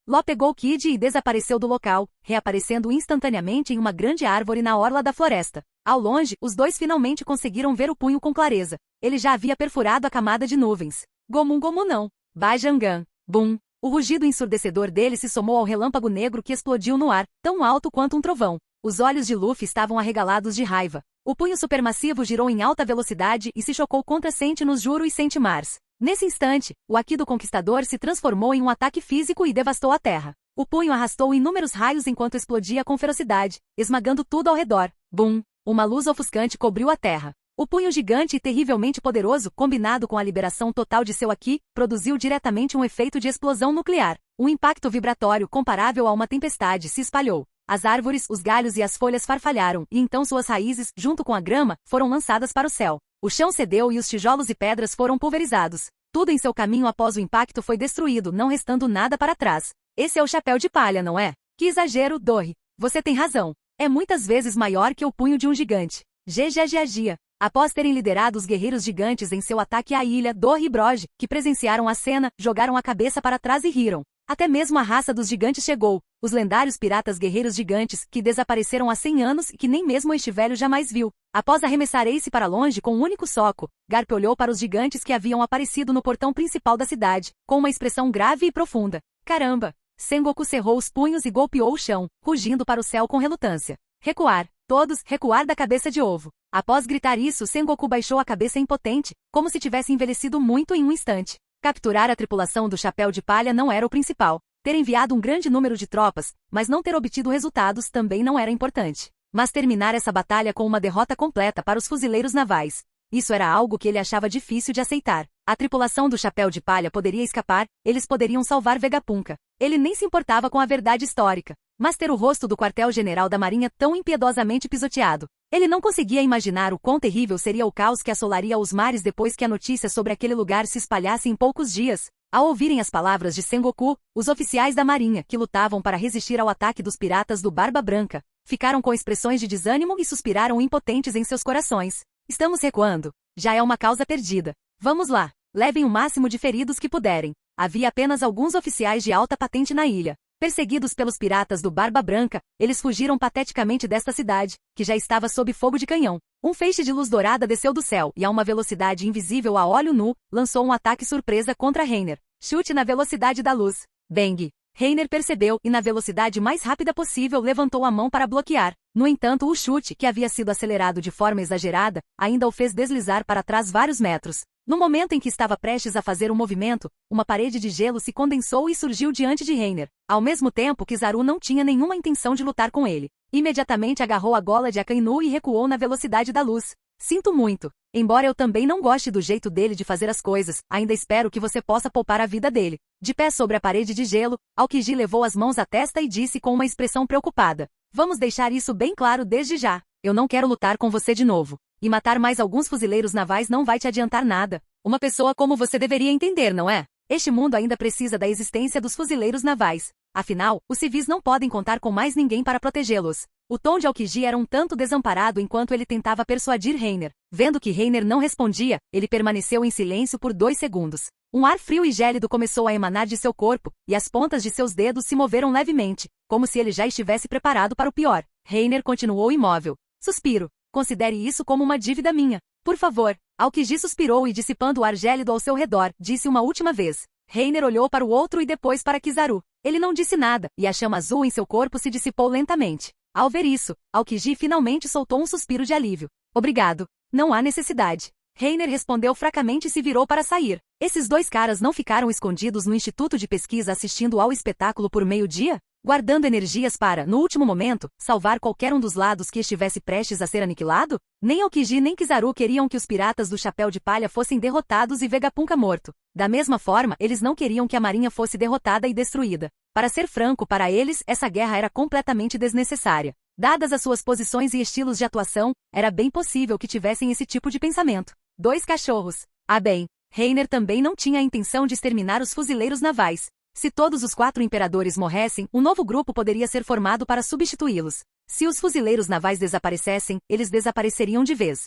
Law pegou Kid e desapareceu do local, reaparecendo instantaneamente em uma grande árvore na orla da floresta. Ao longe, os 2 finalmente conseguiram ver o punho com clareza. Ele já havia perfurado a camada de nuvens. Gomu não. Bajangan. Bum. O rugido ensurdecedor dele se somou ao relâmpago negro que explodiu no ar, tão alto quanto um trovão. Os olhos de Luffy estavam arregalados de raiva. O punho supermassivo girou em alta velocidade e se chocou contra Sentinus Juro e Sentimars. Nesse instante, o Haki do Conquistador se transformou em um ataque físico e devastou a terra. O punho arrastou inúmeros raios enquanto explodia com ferocidade, esmagando tudo ao redor. Bum! Uma luz ofuscante cobriu a terra. O punho gigante e terrivelmente poderoso, combinado com a liberação total de seu Haki, produziu diretamente um efeito de explosão nuclear. Um impacto vibratório comparável a uma tempestade se espalhou. As árvores, os galhos e as folhas farfalharam, e então suas raízes, junto com a grama, foram lançadas para o céu. O chão cedeu e os tijolos e pedras foram pulverizados. Tudo em seu caminho após o impacto foi destruído, não restando nada para trás. Esse é o chapéu de palha, não é? Que exagero, Dory. Você tem razão. É muitas vezes maior que o punho de um gigante. Gejagia. Após terem liderado os guerreiros gigantes em seu ataque à ilha, Dory e Brogy, que presenciaram a cena, jogaram a cabeça para trás e riram. Até mesmo a raça dos gigantes chegou, os lendários piratas guerreiros gigantes, que desapareceram há 100 anos e que nem mesmo este velho jamais viu. Após arremessar Ace para longe com um único soco, Garp olhou para os gigantes que haviam aparecido no portão principal da cidade, com uma expressão grave e profunda. Caramba! Sengoku cerrou os punhos e golpeou o chão, rugindo para o céu com relutância. Recuar! Todos, recuar da cabeça de ovo. Após gritar isso, Sengoku baixou a cabeça impotente, como se tivesse envelhecido muito em um instante. Capturar a tripulação do Chapéu de Palha não era o principal. Ter enviado um grande número de tropas, mas não ter obtido resultados também não era importante. Mas terminar essa batalha com uma derrota completa para os fuzileiros navais. Isso era algo que ele achava difícil de aceitar. A tripulação do Chapéu de Palha poderia escapar, eles poderiam salvar Vegapunk. Ele nem se importava com a verdade histórica. Mas ter o rosto do quartel-general da Marinha tão impiedosamente pisoteado. Ele não conseguia imaginar o quão terrível seria o caos que assolaria os mares depois que a notícia sobre aquele lugar se espalhasse em poucos dias. Ao ouvirem as palavras de Sengoku, os oficiais da Marinha, que lutavam para resistir ao ataque dos piratas do Barba Branca, ficaram com expressões de desânimo e suspiraram impotentes em seus corações. Estamos recuando. Já é uma causa perdida. Vamos lá. Levem o máximo de feridos que puderem. Havia apenas alguns oficiais de alta patente na ilha. Perseguidos pelos piratas do Barba Branca, eles fugiram pateticamente desta cidade, que já estava sob fogo de canhão. Um feixe de luz dourada desceu do céu e a uma velocidade invisível a olho nu, lançou um ataque surpresa contra Reiner. Chute na velocidade da luz. Bang! Reiner percebeu e na velocidade mais rápida possível levantou a mão para bloquear. No entanto, o chute, que havia sido acelerado de forma exagerada, ainda o fez deslizar para trás vários metros. No momento em que estava prestes a fazer um movimento, uma parede de gelo se condensou e surgiu diante de Reiner, ao mesmo tempo que Zaru não tinha nenhuma intenção de lutar com ele. Imediatamente agarrou a gola de Akainu e recuou na velocidade da luz. Sinto muito. Embora eu também não goste do jeito dele de fazer as coisas, ainda espero que você possa poupar a vida dele. De pé sobre a parede de gelo, Aokiji levou as mãos à testa e disse com uma expressão preocupada. Vamos deixar isso bem claro desde já. Eu não quero lutar com você de novo. E matar mais alguns fuzileiros navais não vai te adiantar nada. Uma pessoa como você deveria entender, não é? Este mundo ainda precisa da existência dos fuzileiros navais. Afinal, os civis não podem contar com mais ninguém para protegê-los. O tom de Aokiji era um tanto desamparado enquanto ele tentava persuadir Reiner. Vendo que Reiner não respondia, ele permaneceu em silêncio por 2 segundos. Um ar frio e gélido começou a emanar de seu corpo, e as pontas de seus dedos se moveram levemente, como se ele já estivesse preparado para o pior. Reiner continuou imóvel. Suspiro. Considere isso como uma dívida minha. Por favor. Aokiji suspirou e, dissipando o ar gélido ao seu redor, disse uma última vez. Reiner olhou para o outro e depois para Kizaru. Ele não disse nada, e a chama azul em seu corpo se dissipou lentamente. Ao ver isso, Aokiji finalmente soltou um suspiro de alívio. Obrigado. Não há necessidade. Reiner respondeu fracamente e se virou para sair. Esses 2 caras não ficaram escondidos no Instituto de Pesquisa assistindo ao espetáculo por meio-dia? Guardando energias para, no último momento, salvar qualquer um dos lados que estivesse prestes a ser aniquilado? Nem Aokiji nem Kizaru queriam que os piratas do Chapéu de Palha fossem derrotados e Vegapunk morto. Da mesma forma, eles não queriam que a marinha fosse derrotada e destruída. Para ser franco, para eles, essa guerra era completamente desnecessária. Dadas as suas posições e estilos de atuação, era bem possível que tivessem esse tipo de pensamento. 2 cachorros. Ah bem, Reiner também não tinha a intenção de exterminar os fuzileiros navais. Se todos os 4 imperadores morressem, um novo grupo poderia ser formado para substituí-los. Se os fuzileiros navais desaparecessem, eles desapareceriam de vez.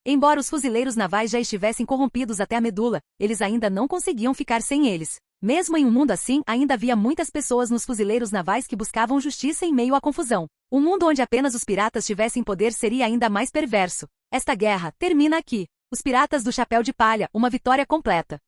Embora os fuzileiros navais já estivessem corrompidos até a medula, eles ainda não conseguiam ficar sem eles. Mesmo em um mundo assim, ainda havia muitas pessoas nos fuzileiros navais que buscavam justiça em meio à confusão. Um mundo onde apenas os piratas tivessem poder seria ainda mais perverso. Esta guerra termina aqui. Os Piratas do Chapéu de Palha, uma vitória completa.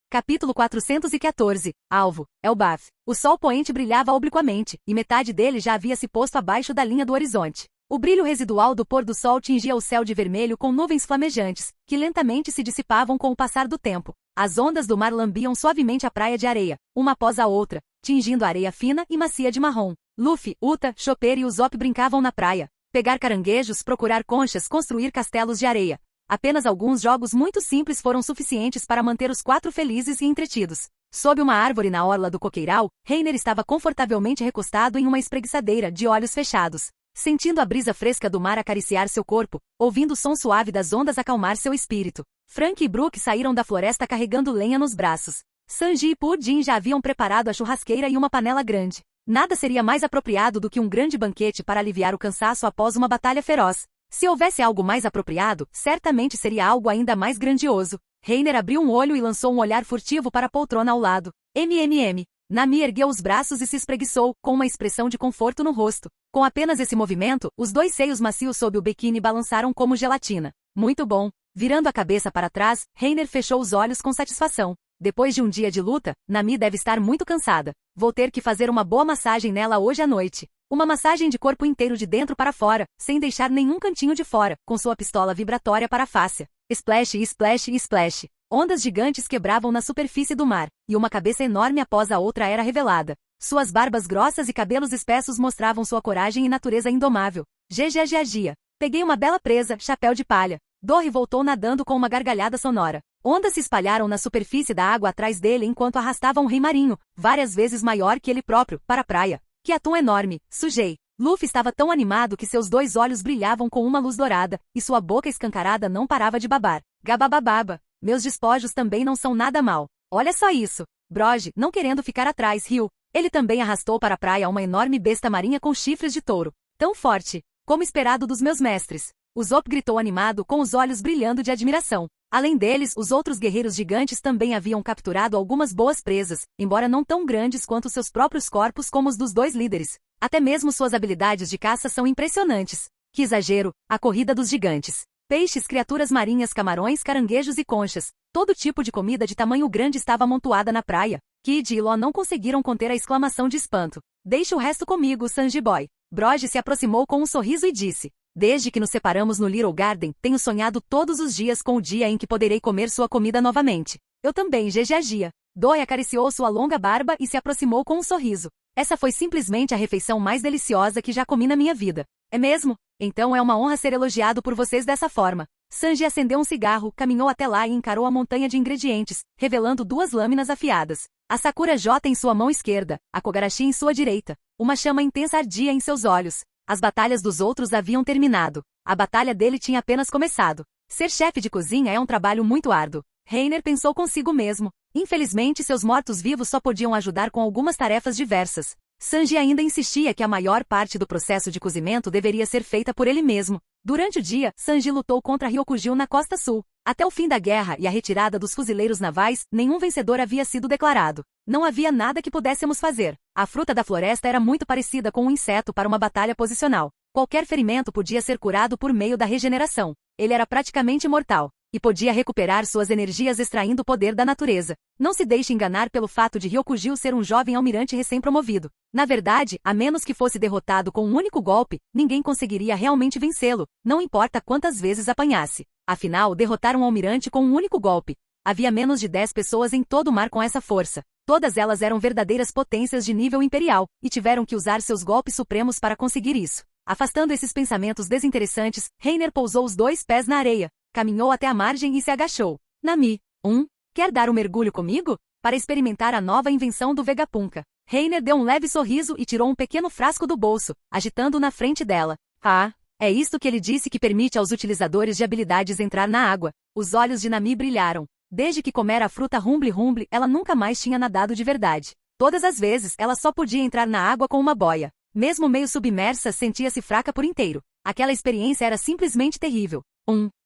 Capítulo 414. Alvo. Elbaf. O sol poente brilhava obliquamente, e metade dele já havia se posto abaixo da linha do horizonte. O brilho residual do pôr do sol tingia o céu de vermelho com nuvens flamejantes, que lentamente se dissipavam com o passar do tempo. As ondas do mar lambiam suavemente a praia de areia, uma após a outra, tingindo a areia fina e macia de marrom. Luffy, Uta, Chopper e Usopp brincavam na praia. Pegar caranguejos, procurar conchas, construir castelos de areia. Apenas alguns jogos muito simples foram suficientes para manter os 4 felizes e entretidos. Sob uma árvore na orla do coqueiral, Reiner estava confortavelmente recostado em uma espreguiçadeira, de olhos fechados. Sentindo a brisa fresca do mar acariciar seu corpo, ouvindo o som suave das ondas acalmar seu espírito. Frank e Brook saíram da floresta carregando lenha nos braços. Sanji e Puddin já haviam preparado a churrasqueira e uma panela grande. Nada seria mais apropriado do que um grande banquete para aliviar o cansaço após uma batalha feroz. Se houvesse algo mais apropriado, certamente seria algo ainda mais grandioso. Reiner abriu um olho e lançou um olhar furtivo para a poltrona ao lado. Nami ergueu os braços e se espreguiçou, com uma expressão de conforto no rosto. Com apenas esse movimento, os 2 seios macios sob o biquíni balançaram como gelatina. Muito bom. Virando a cabeça para trás, Reiner fechou os olhos com satisfação. Depois de um dia de luta, Nami deve estar muito cansada. Vou ter que fazer uma boa massagem nela hoje à noite. Uma massagem de corpo inteiro de dentro para fora, sem deixar nenhum cantinho de fora, com sua pistola vibratória para a fáscia. Splash, splash, splash. Ondas gigantes quebravam na superfície do mar, e uma cabeça enorme após a outra era revelada. Suas barbas grossas e cabelos espessos mostravam sua coragem e natureza indomável. Agia. Peguei uma bela presa, chapéu de palha. Dory voltou nadando com uma gargalhada sonora. Ondas se espalharam na superfície da água atrás dele enquanto arrastava um rei marinho, várias vezes maior que ele próprio, para a praia. Que atum enorme, sujei. Luffy estava tão animado que seus 2 olhos brilhavam com uma luz dourada, e sua boca escancarada não parava de babar. Gababababa. Meus despojos também não são nada mal. Olha só isso. Brogy, não querendo ficar atrás, riu. Ele também arrastou para a praia uma enorme besta marinha com chifres de touro. Tão forte, como esperado dos meus mestres. Usopp gritou animado com os olhos brilhando de admiração. Além deles, os outros guerreiros gigantes também haviam capturado algumas boas presas, embora não tão grandes quanto seus próprios corpos como os dos 2 líderes. Até mesmo suas habilidades de caça são impressionantes. Que exagero, a corrida dos gigantes. Peixes, criaturas marinhas, camarões, caranguejos e conchas. Todo tipo de comida de tamanho grande estava amontoada na praia. Kid e Law não conseguiram conter a exclamação de espanto. Deixa o resto comigo, Sanji Boy. Brogy se aproximou com um sorriso e disse. Desde que nos separamos no Little Garden, tenho sonhado todos os dias com o dia em que poderei comer sua comida novamente. Eu também, Agia. Doi acariciou sua longa barba e se aproximou com um sorriso. Essa foi simplesmente a refeição mais deliciosa que já comi na minha vida. É mesmo? Então é uma honra ser elogiado por vocês dessa forma. Sanji acendeu um cigarro, caminhou até lá e encarou a montanha de ingredientes, revelando 2 lâminas afiadas. A Sakura J em sua mão esquerda, a Kogarashi em sua direita. Uma chama intensa ardia em seus olhos. As batalhas dos outros haviam terminado. A batalha dele tinha apenas começado. Ser chefe de cozinha é um trabalho muito árduo. Reiner pensou consigo mesmo. Infelizmente, seus mortos-vivos só podiam ajudar com algumas tarefas diversas. Sanji ainda insistia que a maior parte do processo de cozimento deveria ser feita por ele mesmo. Durante o dia, Sanji lutou contra Ryokugyu na costa sul. Até o fim da guerra e a retirada dos fuzileiros navais, nenhum vencedor havia sido declarado. Não havia nada que pudéssemos fazer. A fruta da floresta era muito parecida com um inseto para uma batalha posicional. Qualquer ferimento podia ser curado por meio da regeneração. Ele era praticamente imortal e podia recuperar suas energias extraindo o poder da natureza. Não se deixe enganar pelo fato de Ryokugyu ser um jovem almirante recém-promovido. Na verdade, a menos que fosse derrotado com um único golpe, ninguém conseguiria realmente vencê-lo, não importa quantas vezes apanhasse. Afinal, derrotar um almirante com um único golpe. Havia menos de 10 pessoas em todo o mar com essa força. Todas elas eram verdadeiras potências de nível imperial, e tiveram que usar seus golpes supremos para conseguir isso. Afastando esses pensamentos desinteressantes, Reiner pousou os 2 pés na areia, caminhou até a margem e se agachou. Nami, quer dar um mergulho comigo? Para experimentar a nova invenção do Vegapunk. Reiner deu um leve sorriso e tirou um pequeno frasco do bolso, agitando-o na frente dela. Ah, é isto que ele disse que permite aos utilizadores de habilidades entrar na água. Os olhos de Nami brilharam. Desde que comera a fruta Rumble Rumble, ela nunca mais tinha nadado de verdade. Todas as vezes, ela só podia entrar na água com uma boia. Mesmo meio submersa, sentia-se fraca por inteiro. Aquela experiência era simplesmente terrível.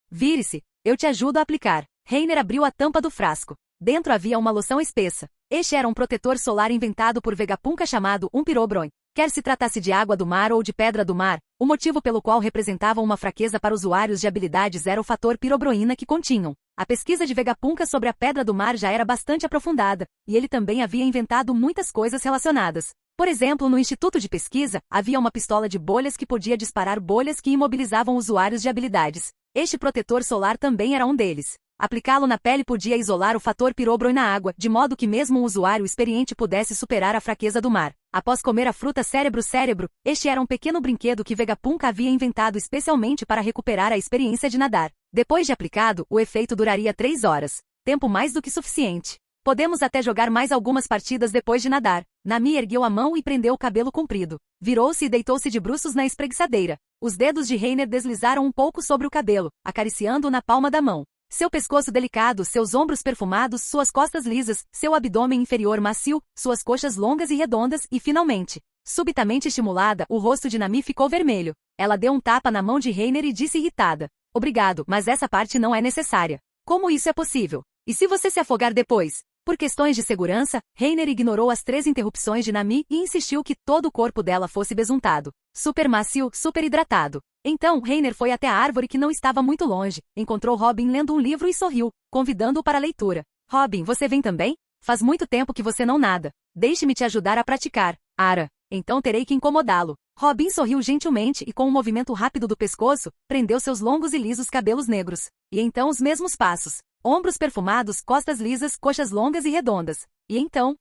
Vire-se, eu te ajudo a aplicar. Reiner abriu a tampa do frasco. Dentro havia uma loção espessa. Este era um protetor solar inventado por Vegapunk chamado Pyrobrine. Quer se tratasse de água do mar ou de pedra do mar, o motivo pelo qual representavam uma fraqueza para usuários de habilidades era o fator pirobroína que continham. A pesquisa de Vegapunk sobre a pedra do mar já era bastante aprofundada, e ele também havia inventado muitas coisas relacionadas. Por exemplo, no Instituto de Pesquisa, havia uma pistola de bolhas que podia disparar bolhas que imobilizavam usuários de habilidades. Este protetor solar também era um deles. Aplicá-lo na pele podia isolar o fator pirobroin na água, de modo que mesmo um usuário experiente pudesse superar a fraqueza do mar. Após comer a fruta cérebro, este era um pequeno brinquedo que Vegapunk havia inventado especialmente para recuperar a experiência de nadar. Depois de aplicado, o efeito duraria 3 horas. Tempo mais do que suficiente. Podemos até jogar mais algumas partidas depois de nadar. Nami ergueu a mão e prendeu o cabelo comprido. Virou-se e deitou-se de bruços na espreguiçadeira. Os dedos de Reiner deslizaram um pouco sobre o cabelo, acariciando-o na palma da mão. Seu pescoço delicado, seus ombros perfumados, suas costas lisas, seu abdômen inferior macio, suas coxas longas e redondas e, finalmente, subitamente estimulada, o rosto de Nami ficou vermelho. Ela deu um tapa na mão de Reiner e disse irritada. Obrigado, mas essa parte não é necessária. Como isso é possível? E se você se afogar depois? Por questões de segurança, Reiner ignorou as 3 interrupções de Nami e insistiu que todo o corpo dela fosse besuntado. Super macio, super hidratado. Então, Reiner foi até a árvore que não estava muito longe, encontrou Robin lendo um livro e sorriu, convidando-o para a leitura. Robin, você vem também? Faz muito tempo que você não nada. Deixe-me te ajudar a praticar. Ara. Então terei que incomodá-lo. Robin sorriu gentilmente e com um movimento rápido do pescoço, prendeu seus longos e lisos cabelos negros. E então os mesmos passos. Ombros perfumados, costas lisas, coxas longas e redondas. E então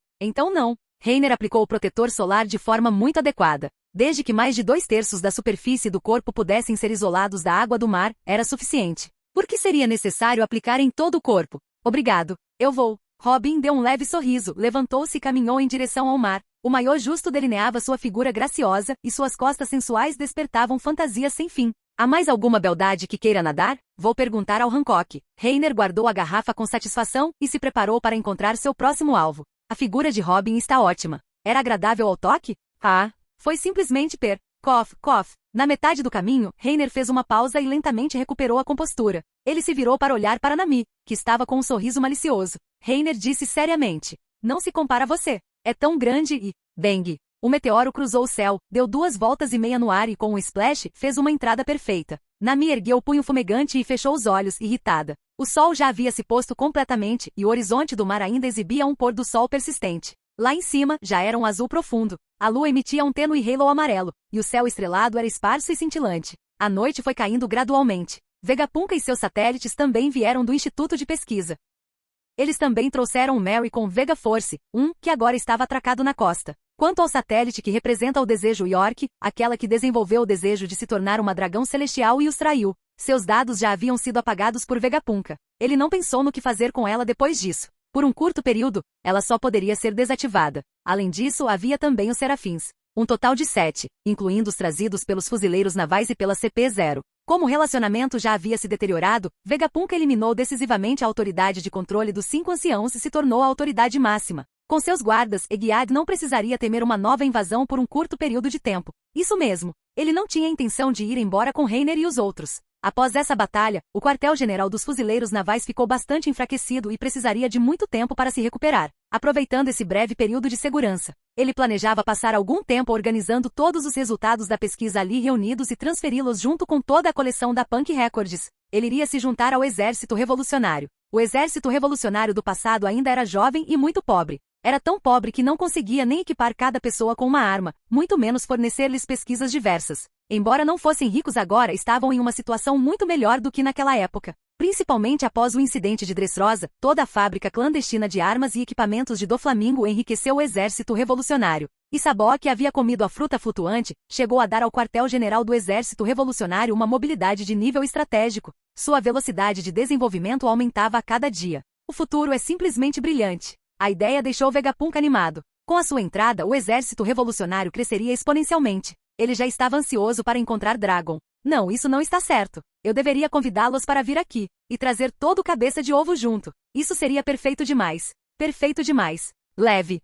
não. Reiner aplicou o protetor solar de forma muito adequada. Desde que mais de 2/3 da superfície do corpo pudessem ser isolados da água do mar, era suficiente. Por que seria necessário aplicar em todo o corpo? Obrigado, eu vou. Robin deu um leve sorriso, levantou-se e caminhou em direção ao mar. O maiô justo delineava sua figura graciosa, e suas costas sensuais despertavam fantasias sem fim. Há mais alguma beldade que queira nadar? Vou perguntar ao Hancock. Reiner guardou a garrafa com satisfação e se preparou para encontrar seu próximo alvo. A figura de Robin está ótima. Era agradável ao toque? Foi simplesmente cough. Na metade do caminho, Reiner fez uma pausa e lentamente recuperou a compostura. Ele se virou para olhar para Nami, que estava com um sorriso malicioso. Reiner disse seriamente. Não se compara a você. É tão grande e... Bang! O meteoro cruzou o céu, deu 2 voltas e meia no ar e com um splash, fez uma entrada perfeita. Nami ergueu o punho fumegante e fechou os olhos, irritada. O sol já havia se posto completamente e o horizonte do mar ainda exibia um pôr do sol persistente. Lá em cima, já era um azul profundo. A lua emitia um tênue halo amarelo, e o céu estrelado era esparso e cintilante. A noite foi caindo gradualmente. Vegapunk e seus satélites também vieram do Instituto de Pesquisa. Eles também trouxeram o Mary com Vega Force, que agora estava atracado na costa. Quanto ao satélite que representa o desejo York, aquela que desenvolveu o desejo de se tornar uma dragão celestial e os traiu, seus dados já haviam sido apagados por Vegapunk. Ele não pensou no que fazer com ela depois disso. Por um curto período, ela só poderia ser desativada. Além disso, havia também os Serafins. Um total de 7, incluindo os trazidos pelos fuzileiros navais e pela CP-0. Como o relacionamento já havia se deteriorado, Vegapunk eliminou decisivamente a autoridade de controle dos 5 anciãos e se tornou a autoridade máxima. Com seus guardas, Egiad não precisaria temer uma nova invasão por um curto período de tempo. Isso mesmo, ele não tinha intenção de ir embora com Reiner e os outros. Após essa batalha, o quartel-general dos fuzileiros navais ficou bastante enfraquecido e precisaria de muito tempo para se recuperar. Aproveitando esse breve período de segurança, ele planejava passar algum tempo organizando todos os resultados da pesquisa ali reunidos e transferi-los junto com toda a coleção da Punk Records. Ele iria se juntar ao exército revolucionário. O exército revolucionário do passado ainda era jovem e muito pobre. Era tão pobre que não conseguia nem equipar cada pessoa com uma arma, muito menos fornecer-lhes pesquisas diversas. Embora não fossem ricos agora, estavam em uma situação muito melhor do que naquela época. Principalmente após o incidente de Dressrosa, toda a fábrica clandestina de armas e equipamentos de Doflamingo enriqueceu o exército revolucionário. E Sabó, que havia comido a fruta flutuante, chegou a dar ao quartel-general do exército revolucionário uma mobilidade de nível estratégico. Sua velocidade de desenvolvimento aumentava a cada dia. O futuro é simplesmente brilhante. A ideia deixou Vegapunk animado. Com a sua entrada, o exército revolucionário cresceria exponencialmente. Ele já estava ansioso para encontrar Dragon. Não, isso não está certo. Eu deveria convidá-los para vir aqui e trazer todo o cabeça de ovo junto. Isso seria perfeito demais. Perfeito demais. Leve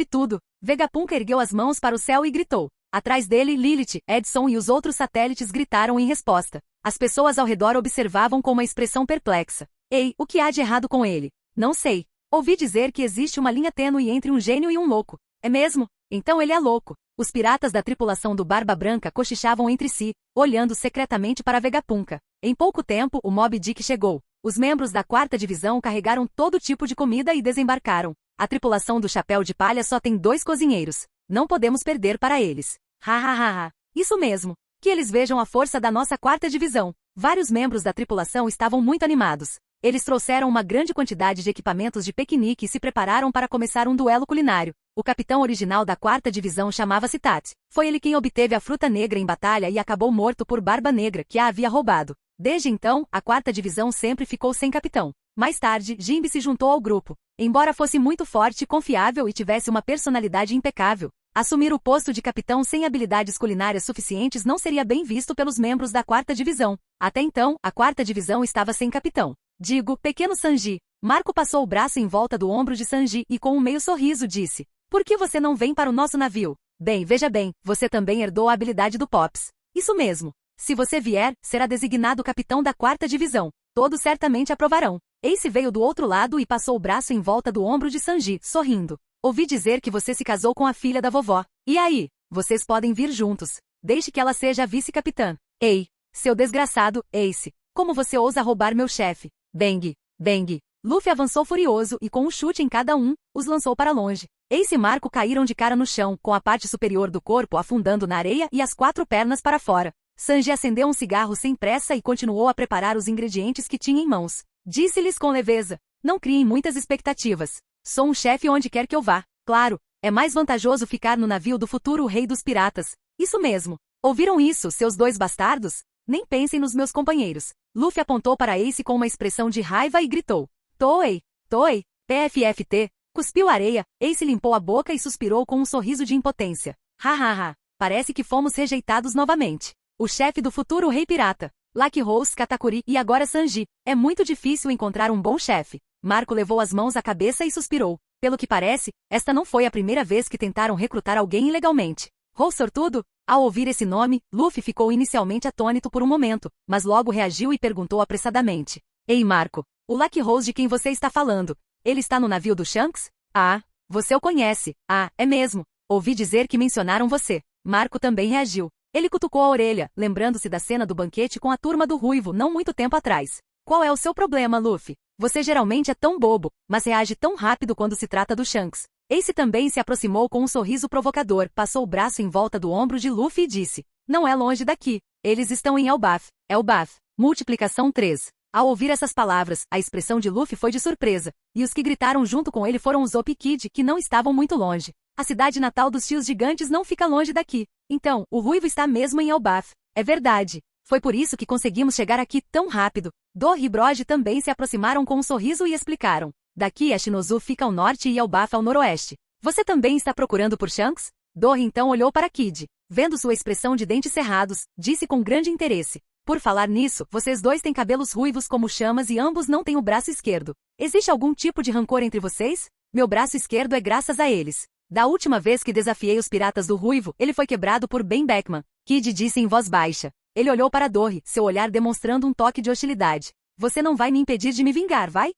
tudo. Vegapunk ergueu as mãos para o céu e gritou. Atrás dele, Lilith, Edson e os outros satélites gritaram em resposta. As pessoas ao redor observavam com uma expressão perplexa. Ei, o que há de errado com ele? Não sei. Ouvi dizer que existe uma linha tênue entre um gênio e um louco. É mesmo? Então ele é louco. Os piratas da tripulação do Barba Branca cochichavam entre si, olhando secretamente para Vegapunk. Em pouco tempo, o Moby Dick chegou. Os membros da 4ª divisão carregaram todo tipo de comida e desembarcaram. A tripulação do Chapéu de Palha só tem 2 cozinheiros. Não podemos perder para eles. Ha ha ha ha. Isso mesmo. Que eles vejam a força da nossa 4ª divisão. Vários membros da tripulação estavam muito animados. Eles trouxeram uma grande quantidade de equipamentos de piquenique e se prepararam para começar um duelo culinário. O capitão original da 4ª divisão chamava-se Tat. Foi ele quem obteve a fruta negra em batalha e acabou morto por Barba Negra, que a havia roubado. Desde então, a 4ª divisão sempre ficou sem capitão. Mais tarde, Jimbe se juntou ao grupo. Embora fosse muito forte, confiável e tivesse uma personalidade impecável, assumir o posto de capitão sem habilidades culinárias suficientes não seria bem visto pelos membros da 4ª divisão. Até então, a 4ª divisão estava sem capitão. Digo, pequeno Sanji. Marco passou o braço em volta do ombro de Sanji e com um meio sorriso disse: por que você não vem para o nosso navio? Bem, veja bem, você também herdou a habilidade do Pops. Isso mesmo. Se você vier, será designado capitão da 4ª divisão. Todos certamente aprovarão. Ace veio do outro lado e passou o braço em volta do ombro de Sanji, sorrindo. Ouvi dizer que você se casou com a filha da vovó. E aí? Vocês podem vir juntos. Deixe que ela seja a vice-capitã. Ei, seu desgraçado, Ace. Como você ousa roubar meu chefe? Bang, bang. Luffy avançou furioso e com um chute em cada um, os lançou para longe. Ace e Marco caíram de cara no chão, com a parte superior do corpo afundando na areia e as 4 pernas para fora. Sanji acendeu um cigarro sem pressa e continuou a preparar os ingredientes que tinha em mãos. Disse-lhes com leveza: não criem muitas expectativas. Sou um chefe onde quer que eu vá. Claro, é mais vantajoso ficar no navio do futuro rei dos piratas. Isso mesmo. Ouviram isso, seus 2 bastardos? Nem pensem nos meus companheiros. Luffy apontou para Ace com uma expressão de raiva e gritou: Toei, Toei, PFFT. Cuspiu areia, Ace limpou a boca e suspirou com um sorriso de impotência. Ha. Parece que fomos rejeitados novamente. O chefe do futuro rei pirata. Lucky Rose, Katakuri e agora Sanji. É muito difícil encontrar um bom chefe. Marco levou as mãos à cabeça e suspirou. Pelo que parece, esta não foi a primeira vez que tentaram recrutar alguém ilegalmente. Rose sortudo? Ao ouvir esse nome, Luffy ficou inicialmente atônito por um momento, mas logo reagiu e perguntou apressadamente: Ei Marco, o Lucky Rose de quem você está falando, ele está no navio do Shanks? Ah, você o conhece. Ah, é mesmo. Ouvi dizer que mencionaram você. Marco também reagiu. Ele cutucou a orelha, lembrando-se da cena do banquete com a turma do Ruivo não muito tempo atrás. Qual é o seu problema, Luffy? Você geralmente é tão bobo, mas reage tão rápido quando se trata do Shanks. Ace também se aproximou com um sorriso provocador, passou o braço em volta do ombro de Luffy e disse: não é longe daqui. Eles estão em Elbaf. Elbaf. Multiplicação 3. Ao ouvir essas palavras, a expressão de Luffy foi de surpresa, e os que gritaram junto com ele foram os Zope Kid, que não estavam muito longe. A cidade natal dos tios gigantes não fica longe daqui. Então, o Ruivo está mesmo em Elbaf. É verdade. Foi por isso que conseguimos chegar aqui tão rápido. Dor e Brode também se aproximaram com um sorriso e explicaram: daqui a Shinozu fica ao norte e Elbaf ao noroeste. Você também está procurando por Shanks? Dor então olhou para Kid. Vendo sua expressão de dentes cerrados, disse com grande interesse: por falar nisso, vocês 2 têm cabelos ruivos como chamas e ambos não têm o braço esquerdo. Existe algum tipo de rancor entre vocês? Meu braço esquerdo é graças a eles. Da última vez que desafiei os piratas do Ruivo, ele foi quebrado por Ben Beckman. Kid disse em voz baixa. Ele olhou para Dorry, seu olhar demonstrando um toque de hostilidade. Você não vai me impedir de me vingar, vai?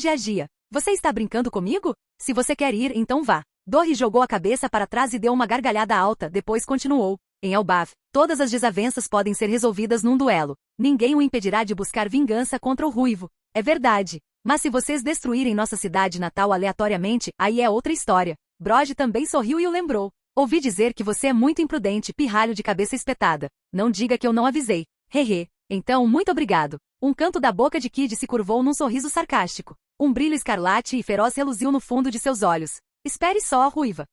Agia. Você está brincando comigo? Se você quer ir, então vá. Dorry jogou a cabeça para trás e deu uma gargalhada alta, depois continuou. Em Elbaf, todas as desavenças podem ser resolvidas num duelo. Ninguém o impedirá de buscar vingança contra o Ruivo. É verdade. Mas se vocês destruírem nossa cidade natal aleatoriamente, aí é outra história. Brod também sorriu e o lembrou. Ouvi dizer que você é muito imprudente, pirralho de cabeça espetada. Não diga que eu não avisei. Hehe. Então, muito obrigado. Um canto da boca de Kid se curvou num sorriso sarcástico. Um brilho escarlate e feroz reluziu no fundo de seus olhos. Espere só, Ruiva.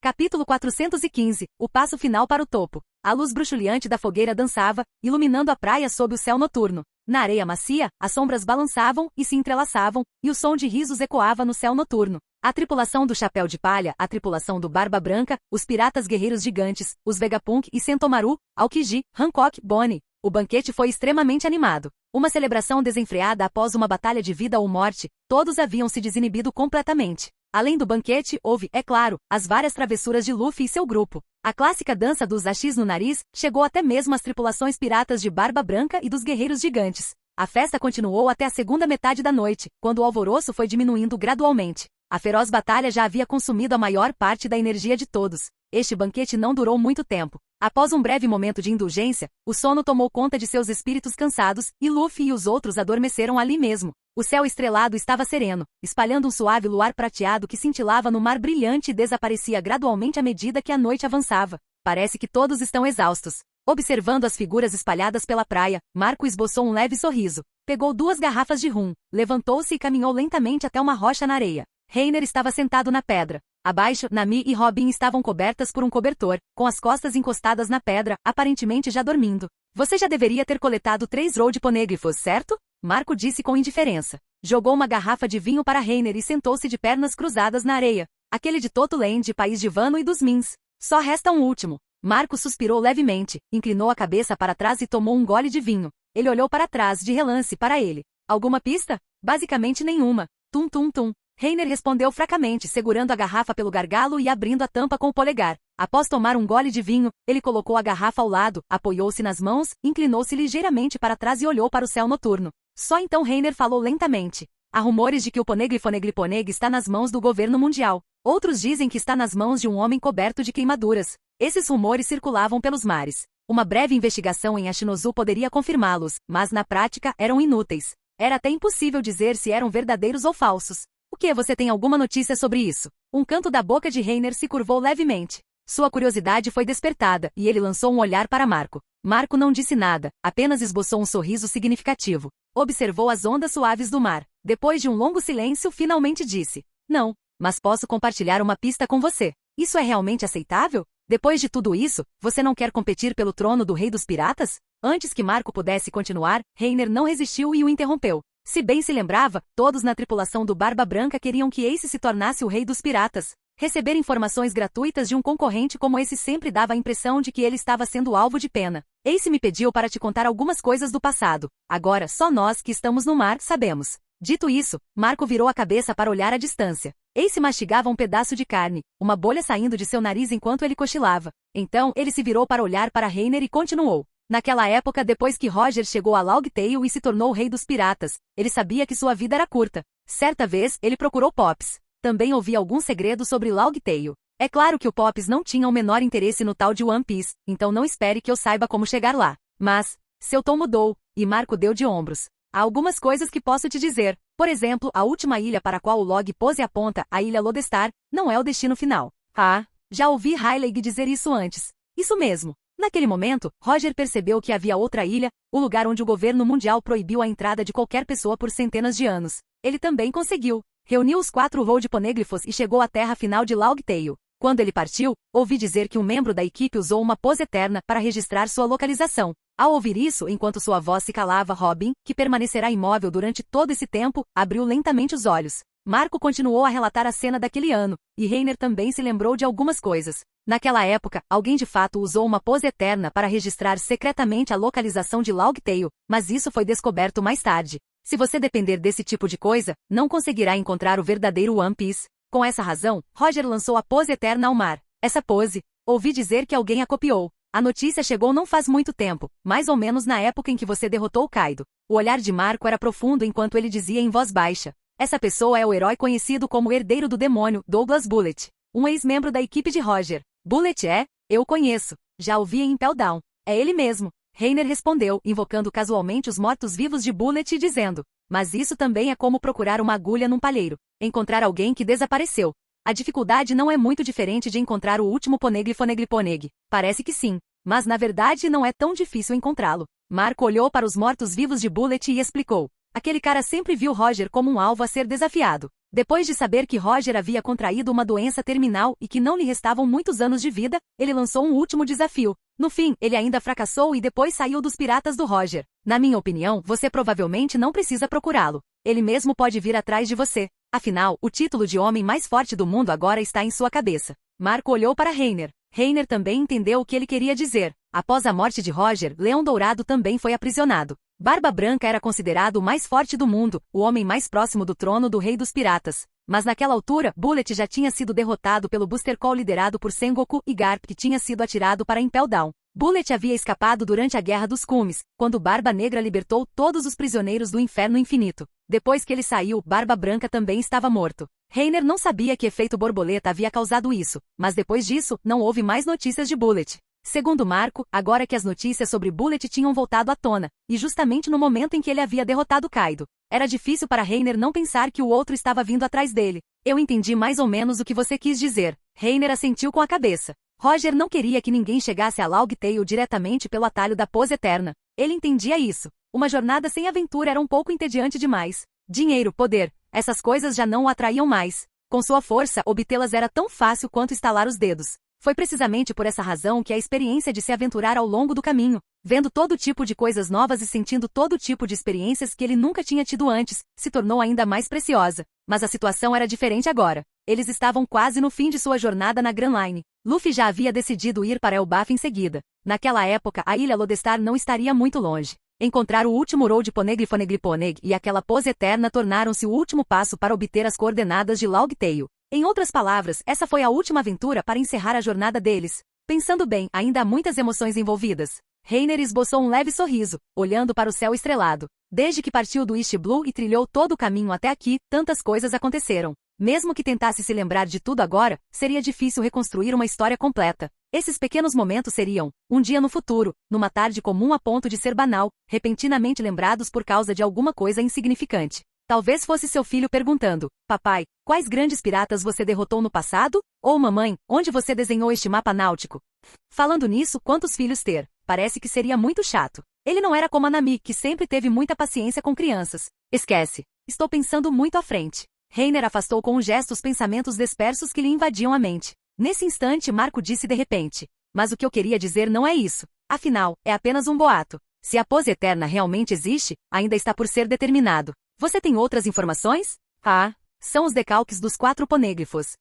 Capítulo 415. O passo final para o topo. A luz bruxuleante da fogueira dançava, iluminando a praia sob o céu noturno. Na areia macia, as sombras balançavam e se entrelaçavam, e o som de risos ecoava no céu noturno. A tripulação do Chapéu de Palha, a tripulação do Barba Branca, os piratas guerreiros gigantes, os Vegapunk e Sentomaru, Aokiji, Hancock, Bonnie. O banquete foi extremamente animado. Uma celebração desenfreada após uma batalha de vida ou morte, todos haviam se desinibido completamente. Além do banquete, houve, é claro, as várias travessuras de Luffy e seu grupo. A clássica dança dos achis no nariz chegou até mesmo às tripulações piratas de Barba Branca e dos guerreiros gigantes. A festa continuou até a segunda metade da noite, quando o alvoroço foi diminuindo gradualmente. A feroz batalha já havia consumido a maior parte da energia de todos. Este banquete não durou muito tempo. Após um breve momento de indulgência, o sono tomou conta de seus espíritos cansados, e Luffy e os outros adormeceram ali mesmo. O céu estrelado estava sereno, espalhando um suave luar prateado que cintilava no mar brilhante e desaparecia gradualmente à medida que a noite avançava. Parece que todos estão exaustos. Observando as figuras espalhadas pela praia, Marco esboçou um leve sorriso. Pegou 2 garrafas de rum, levantou-se e caminhou lentamente até uma rocha na areia. Reiner estava sentado na pedra. Abaixo, Nami e Robin estavam cobertas por um cobertor, com as costas encostadas na pedra, aparentemente já dormindo. Você já deveria ter coletado 3 road poneglyphos, certo? Marco disse com indiferença. Jogou uma garrafa de vinho para Reiner e sentou-se de pernas cruzadas na areia. Aquele de Totuland, país de Vano e dos Mins. Só resta um último. Marco suspirou levemente, inclinou a cabeça para trás e tomou um gole de vinho. Ele olhou para trás de relance para ele. Alguma pista? Basicamente nenhuma. Tum tum tum. Reiner respondeu fracamente, segurando a garrafa pelo gargalo e abrindo a tampa com o polegar. Após tomar um gole de vinho, ele colocou a garrafa ao lado, apoiou-se nas mãos, inclinou-se ligeiramente para trás e olhou para o céu noturno. Só então Reiner falou lentamente. Há rumores de que o Poneglyphoneglyponeg está nas mãos do governo mundial. Outros dizem que está nas mãos de um homem coberto de queimaduras. Esses rumores circulavam pelos mares. Uma breve investigação em Ashinozu poderia confirmá-los, mas na prática eram inúteis. Era até impossível dizer se eram verdadeiros ou falsos. O que? Você tem alguma notícia sobre isso? Um canto da boca de Reiner se curvou levemente. Sua curiosidade foi despertada, e ele lançou um olhar para Marco. Marco não disse nada, apenas esboçou um sorriso significativo. Observou as ondas suaves do mar. Depois de um longo silêncio, finalmente disse. Não, mas posso compartilhar uma pista com você. Isso é realmente aceitável? Depois de tudo isso, você não quer competir pelo trono do Rei dos Piratas? Antes que Marco pudesse continuar, Reiner não resistiu e o interrompeu. Se bem se lembrava, todos na tripulação do Barba Branca queriam que Ace se tornasse o Rei dos Piratas. Receber informações gratuitas de um concorrente como esse sempre dava a impressão de que ele estava sendo alvo de pena. Ace me pediu para te contar algumas coisas do passado. Agora, só nós que estamos no mar sabemos. Dito isso, Marco virou a cabeça para olhar à distância. Ace mastigava um pedaço de carne, uma bolha saindo de seu nariz enquanto ele cochilava. Então, ele se virou para olhar para Reiner e continuou. Naquela época, depois que Roger chegou a Logtail e se tornou o Rei dos Piratas, ele sabia que sua vida era curta. Certa vez, ele procurou Pops. Também ouvi alguns segredos sobre Logtail. É claro que o Pops não tinha o menor interesse no tal de One Piece, então não espere que eu saiba como chegar lá. Mas, seu tom mudou, e Marco deu de ombros. Há algumas coisas que posso te dizer. Por exemplo, a última ilha para a qual o Log Pose aponta, a Ilha Lodestar, não é o destino final. Ah, já ouvi Rayleigh dizer isso antes. Isso mesmo. Naquele momento, Roger percebeu que havia outra ilha, o lugar onde o governo mundial proibiu a entrada de qualquer pessoa por centenas de anos. Ele também conseguiu. Reuniu os 4 road poneglyphos e chegou à terra final de Logtail. Quando ele partiu, ouvi dizer que um membro da equipe usou uma pose eterna para registrar sua localização. Ao ouvir isso, enquanto sua voz se calava, Robin, que permanecerá imóvel durante todo esse tempo, abriu lentamente os olhos. Marco continuou a relatar a cena daquele ano, e Reiner também se lembrou de algumas coisas. Naquela época, alguém de fato usou uma pose eterna para registrar secretamente a localização de Logtail, mas isso foi descoberto mais tarde. Se você depender desse tipo de coisa, não conseguirá encontrar o verdadeiro One Piece. Com essa razão, Roger lançou a pose eterna ao mar. Essa pose, ouvi dizer que alguém a copiou. A notícia chegou não faz muito tempo, mais ou menos na época em que você derrotou Kaido. O olhar de Marco era profundo enquanto ele dizia em voz baixa. Essa pessoa é o herói conhecido como herdeiro do demônio, Douglas Bullet. Um ex-membro da equipe de Roger. Bullet é? Eu conheço. Já o vi em Impel Down. É ele mesmo. Reiner respondeu, invocando casualmente os mortos-vivos de Bullet e dizendo. Mas isso também é como procurar uma agulha num palheiro. Encontrar alguém que desapareceu. A dificuldade não é muito diferente de encontrar o último Poneglyphoneglyphoneg. Parece que sim. Mas na verdade não é tão difícil encontrá-lo. Marco olhou para os mortos-vivos de Bullet e explicou. Aquele cara sempre viu Roger como um alvo a ser desafiado. Depois de saber que Roger havia contraído uma doença terminal e que não lhe restavam muitos anos de vida, ele lançou um último desafio. No fim, ele ainda fracassou e depois saiu dos piratas do Roger. Na minha opinião, você provavelmente não precisa procurá-lo. Ele mesmo pode vir atrás de você. Afinal, o título de homem mais forte do mundo agora está em sua cabeça. Marco olhou para Reiner. Reiner também entendeu o que ele queria dizer. Após a morte de Roger, Leão Dourado também foi aprisionado. Barba Branca era considerado o mais forte do mundo, o homem mais próximo do trono do Rei dos Piratas. Mas naquela altura, Bullet já tinha sido derrotado pelo Booster Call liderado por Sengoku e Garp, que tinha sido atirado para Impel Down. Bullet havia escapado durante a Guerra dos Cumes, quando Barba Negra libertou todos os prisioneiros do Inferno Infinito. Depois que ele saiu, Barba Branca também estava morto. Reiner não sabia que efeito borboleta havia causado isso, mas depois disso, não houve mais notícias de Bullet. Segundo Marco, agora que as notícias sobre Bullet tinham voltado à tona, e justamente no momento em que ele havia derrotado Kaido, era difícil para Reiner não pensar que o outro estava vindo atrás dele. Eu entendi mais ou menos o que você quis dizer. Reiner assentiu com a cabeça. Roger não queria que ninguém chegasse a Long Tail diretamente pelo atalho da pose eterna. Ele entendia isso. Uma jornada sem aventura era um pouco entediante demais. Dinheiro, poder, essas coisas já não o atraíam mais. Com sua força, obtê-las era tão fácil quanto estalar os dedos. Foi precisamente por essa razão que a experiência de se aventurar ao longo do caminho, vendo todo tipo de coisas novas e sentindo todo tipo de experiências que ele nunca tinha tido antes, se tornou ainda mais preciosa. Mas a situação era diferente agora. Eles estavam quase no fim de sua jornada na Grand Line. Luffy já havia decidido ir para Elbaf em seguida. Naquela época, a ilha Lodestar não estaria muito longe. Encontrar o último Road Poneglyphoneglyphoneg e aquela pose eterna tornaram-se o último passo para obter as coordenadas de Long Tail. Em outras palavras, essa foi a última aventura para encerrar a jornada deles. Pensando bem, ainda há muitas emoções envolvidas. Reiner esboçou um leve sorriso, olhando para o céu estrelado. Desde que partiu do East Blue e trilhou todo o caminho até aqui, tantas coisas aconteceram. Mesmo que tentasse se lembrar de tudo agora, seria difícil reconstruir uma história completa. Esses pequenos momentos seriam, um dia no futuro, numa tarde comum a ponto de ser banal, repentinamente lembrados por causa de alguma coisa insignificante. Talvez fosse seu filho perguntando, papai, quais grandes piratas você derrotou no passado? Ou mamãe, onde você desenhou este mapa náutico? Falando nisso, quantos filhos ter? Parece que seria muito chato. Ele não era como a Nami, que sempre teve muita paciência com crianças. Esquece. Estou pensando muito à frente. Reiner afastou com um gesto os pensamentos dispersos que lhe invadiam a mente. Nesse instante, Marco disse de repente. Mas o que eu queria dizer não é isso. Afinal, é apenas um boato. Se a pose eterna realmente existe, ainda está por ser determinado. Você tem outras informações? Ah, são os decalques dos 4 ponêglifos.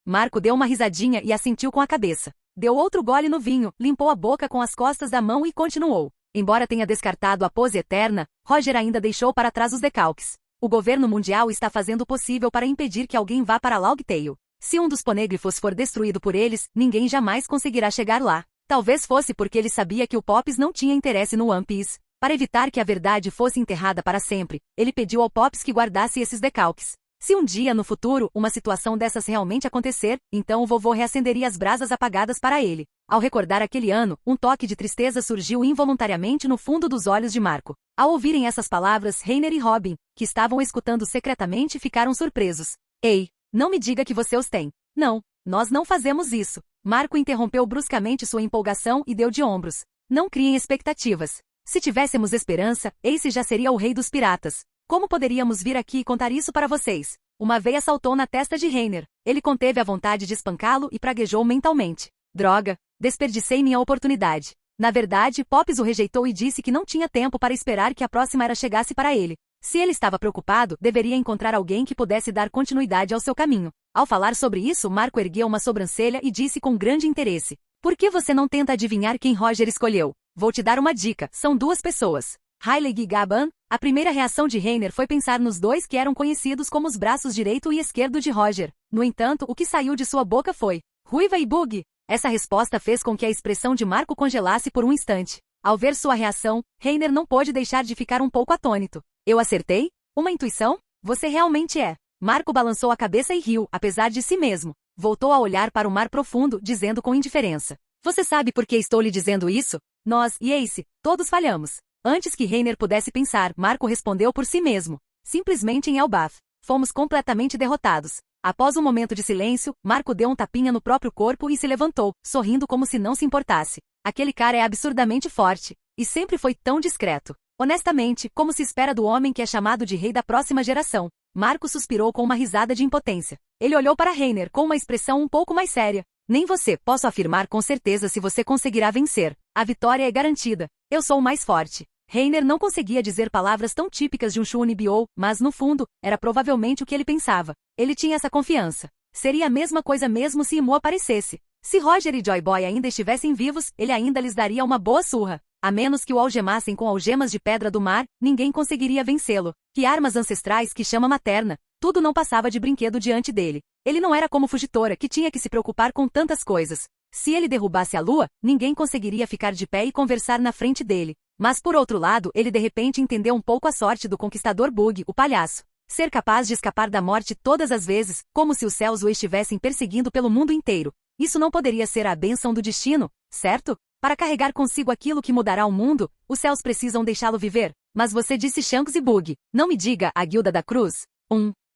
Marco deu uma risadinha e assentiu com a cabeça. Deu outro gole no vinho, limpou a boca com as costas da mão e continuou. Embora tenha descartado a pose eterna, Roger ainda deixou para trás os decalques. O governo mundial está fazendo o possível para impedir que alguém vá para Long Tail. Se um dos ponêglifos for destruído por eles, ninguém jamais conseguirá chegar lá. Talvez fosse porque ele sabia que o Pops não tinha interesse no One Piece. Para evitar que a verdade fosse enterrada para sempre, ele pediu ao Pops que guardasse esses decalques. Se um dia no futuro uma situação dessas realmente acontecer, então o vovô reacenderia as brasas apagadas para ele. Ao recordar aquele ano, um toque de tristeza surgiu involuntariamente no fundo dos olhos de Marco. Ao ouvirem essas palavras, Reiner e Robin, que estavam escutando secretamente, ficaram surpresos. Ei, não me diga que você os tem. Não, nós não fazemos isso. Marco interrompeu bruscamente sua empolgação e deu de ombros. Não criem expectativas. Se tivéssemos esperança, Ace já seria o rei dos piratas. Como poderíamos vir aqui e contar isso para vocês? Uma veia saltou na testa de Reiner. Ele conteve a vontade de espancá-lo e praguejou mentalmente. Droga, desperdicei minha oportunidade. Na verdade, Pops o rejeitou e disse que não tinha tempo para esperar que a próxima era chegasse para ele. Se ele estava preocupado, deveria encontrar alguém que pudesse dar continuidade ao seu caminho. Ao falar sobre isso, Marco ergueu uma sobrancelha e disse com grande interesse. Por que você não tenta adivinhar quem Roger escolheu? Vou te dar uma dica, são 2 pessoas. Heilig Gaban, a primeira reação de Reiner foi pensar nos dois que eram conhecidos como os braços direito e esquerdo de Roger. No entanto, o que saiu de sua boca foi: Ruiva e Bug. Essa resposta fez com que a expressão de Marco congelasse por um instante. Ao ver sua reação, Reiner não pôde deixar de ficar um pouco atônito. Eu acertei? Uma intuição? Você realmente é. Marco balançou a cabeça e riu, apesar de si mesmo. Voltou a olhar para o mar profundo, dizendo com indiferença: Você sabe por que estou lhe dizendo isso? Nós e Ace, todos falhamos. Antes que Reiner pudesse pensar, Marco respondeu por si mesmo. Simplesmente em Elbaf. Fomos completamente derrotados. Após um momento de silêncio, Marco deu um tapinha no próprio corpo e se levantou, sorrindo como se não se importasse. Aquele cara é absurdamente forte. E sempre foi tão discreto. Honestamente, como se espera do homem que é chamado de rei da próxima geração. Marco suspirou com uma risada de impotência. Ele olhou para Reiner com uma expressão um pouco mais séria. Nem você, posso afirmar com certeza se você conseguirá vencer. A vitória é garantida. Eu sou o mais forte. Reiner não conseguia dizer palavras tão típicas de um Shunibyo, mas no fundo, era provavelmente o que ele pensava. Ele tinha essa confiança. Seria a mesma coisa mesmo se Imo aparecesse. Se Roger e Joy Boy ainda estivessem vivos, ele ainda lhes daria uma boa surra. A menos que o algemassem com algemas de pedra do mar, ninguém conseguiria vencê-lo. Que armas ancestrais que chama materna. Tudo não passava de brinquedo diante dele. Ele não era como Fujitora, que tinha que se preocupar com tantas coisas. Se ele derrubasse a lua, ninguém conseguiria ficar de pé e conversar na frente dele. Mas por outro lado, ele de repente entendeu um pouco a sorte do conquistador Bug, o palhaço. Ser capaz de escapar da morte todas as vezes, como se os céus o estivessem perseguindo pelo mundo inteiro. Isso não poderia ser a bênção do destino, certo? Para carregar consigo aquilo que mudará o mundo, os céus precisam deixá-lo viver. Mas você disse Shanks e Bug. Não me diga, a Guilda da Cruz?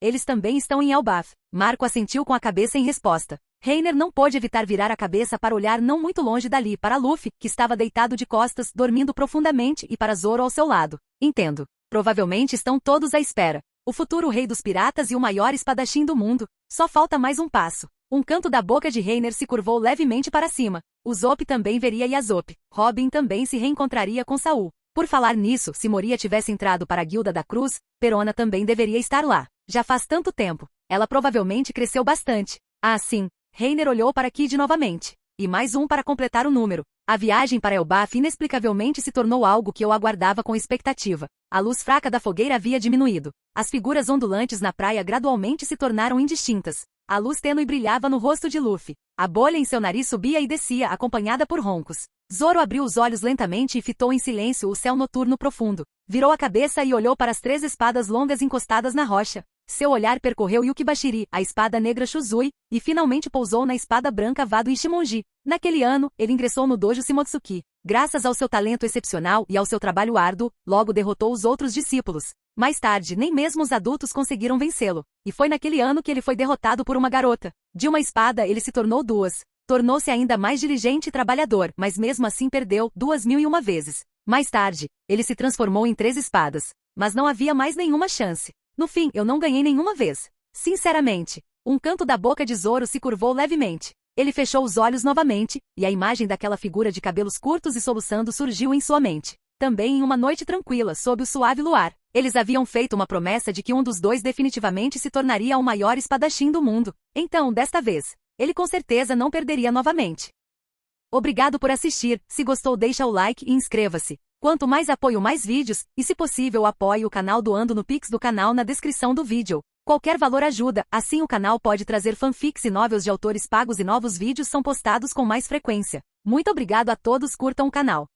Eles também estão em Elbaf. Marco assentiu com a cabeça em resposta. Reiner não pôde evitar virar a cabeça para olhar não muito longe dali para Luffy, que estava deitado de costas, dormindo profundamente, e para Zoro ao seu lado. Entendo. Provavelmente estão todos à espera. O futuro rei dos piratas e o maior espadachim do mundo. Só falta mais um passo. Um canto da boca de Reiner se curvou levemente para cima. Usopp também veria Yasop. Robin também se reencontraria com Saul. Por falar nisso, se Moria tivesse entrado para a Guilda da Cruz, Perona também deveria estar lá. Já faz tanto tempo. Ela provavelmente cresceu bastante. Ah, sim. Reiner olhou para Kid novamente. E mais um para completar o número. A viagem para Elbaf inexplicavelmente se tornou algo que eu aguardava com expectativa. A luz fraca da fogueira havia diminuído. As figuras ondulantes na praia gradualmente se tornaram indistintas. A luz tênue brilhava no rosto de Luffy. A bolha em seu nariz subia e descia, acompanhada por roncos. Zoro abriu os olhos lentamente e fitou em silêncio o céu noturno profundo. Virou a cabeça e olhou para as 3 espadas longas encostadas na rocha. Seu olhar percorreu Yukibashiri, a espada negra Shuzui, e finalmente pousou na espada branca Vado Ishimonji. Naquele ano, ele ingressou no dojo Shimotsuki. Graças ao seu talento excepcional e ao seu trabalho árduo, logo derrotou os outros discípulos. Mais tarde, nem mesmo os adultos conseguiram vencê-lo. E foi naquele ano que ele foi derrotado por uma garota. De uma espada, ele se tornou 2. Tornou-se ainda mais diligente e trabalhador, mas mesmo assim perdeu 2001 vezes. Mais tarde, ele se transformou em 3 espadas. Mas não havia mais nenhuma chance. No fim, eu não ganhei nenhuma vez. Sinceramente. Um canto da boca de Zoro se curvou levemente. Ele fechou os olhos novamente, e a imagem daquela figura de cabelos curtos e soluçando surgiu em sua mente. Também em uma noite tranquila, sob o suave luar. Eles haviam feito uma promessa de que um dos dois definitivamente se tornaria o maior espadachim do mundo. Então, desta vez, ele com certeza não perderia novamente. Obrigado por assistir. Se gostou, deixa o like e inscreva-se. Quanto mais apoio, mais vídeos, e se possível apoie o canal doando no Pix do canal na descrição do vídeo. Qualquer valor ajuda, assim o canal pode trazer fanfics e novels de autores pagos e novos vídeos são postados com mais frequência. Muito obrigado a todos, curtam o canal.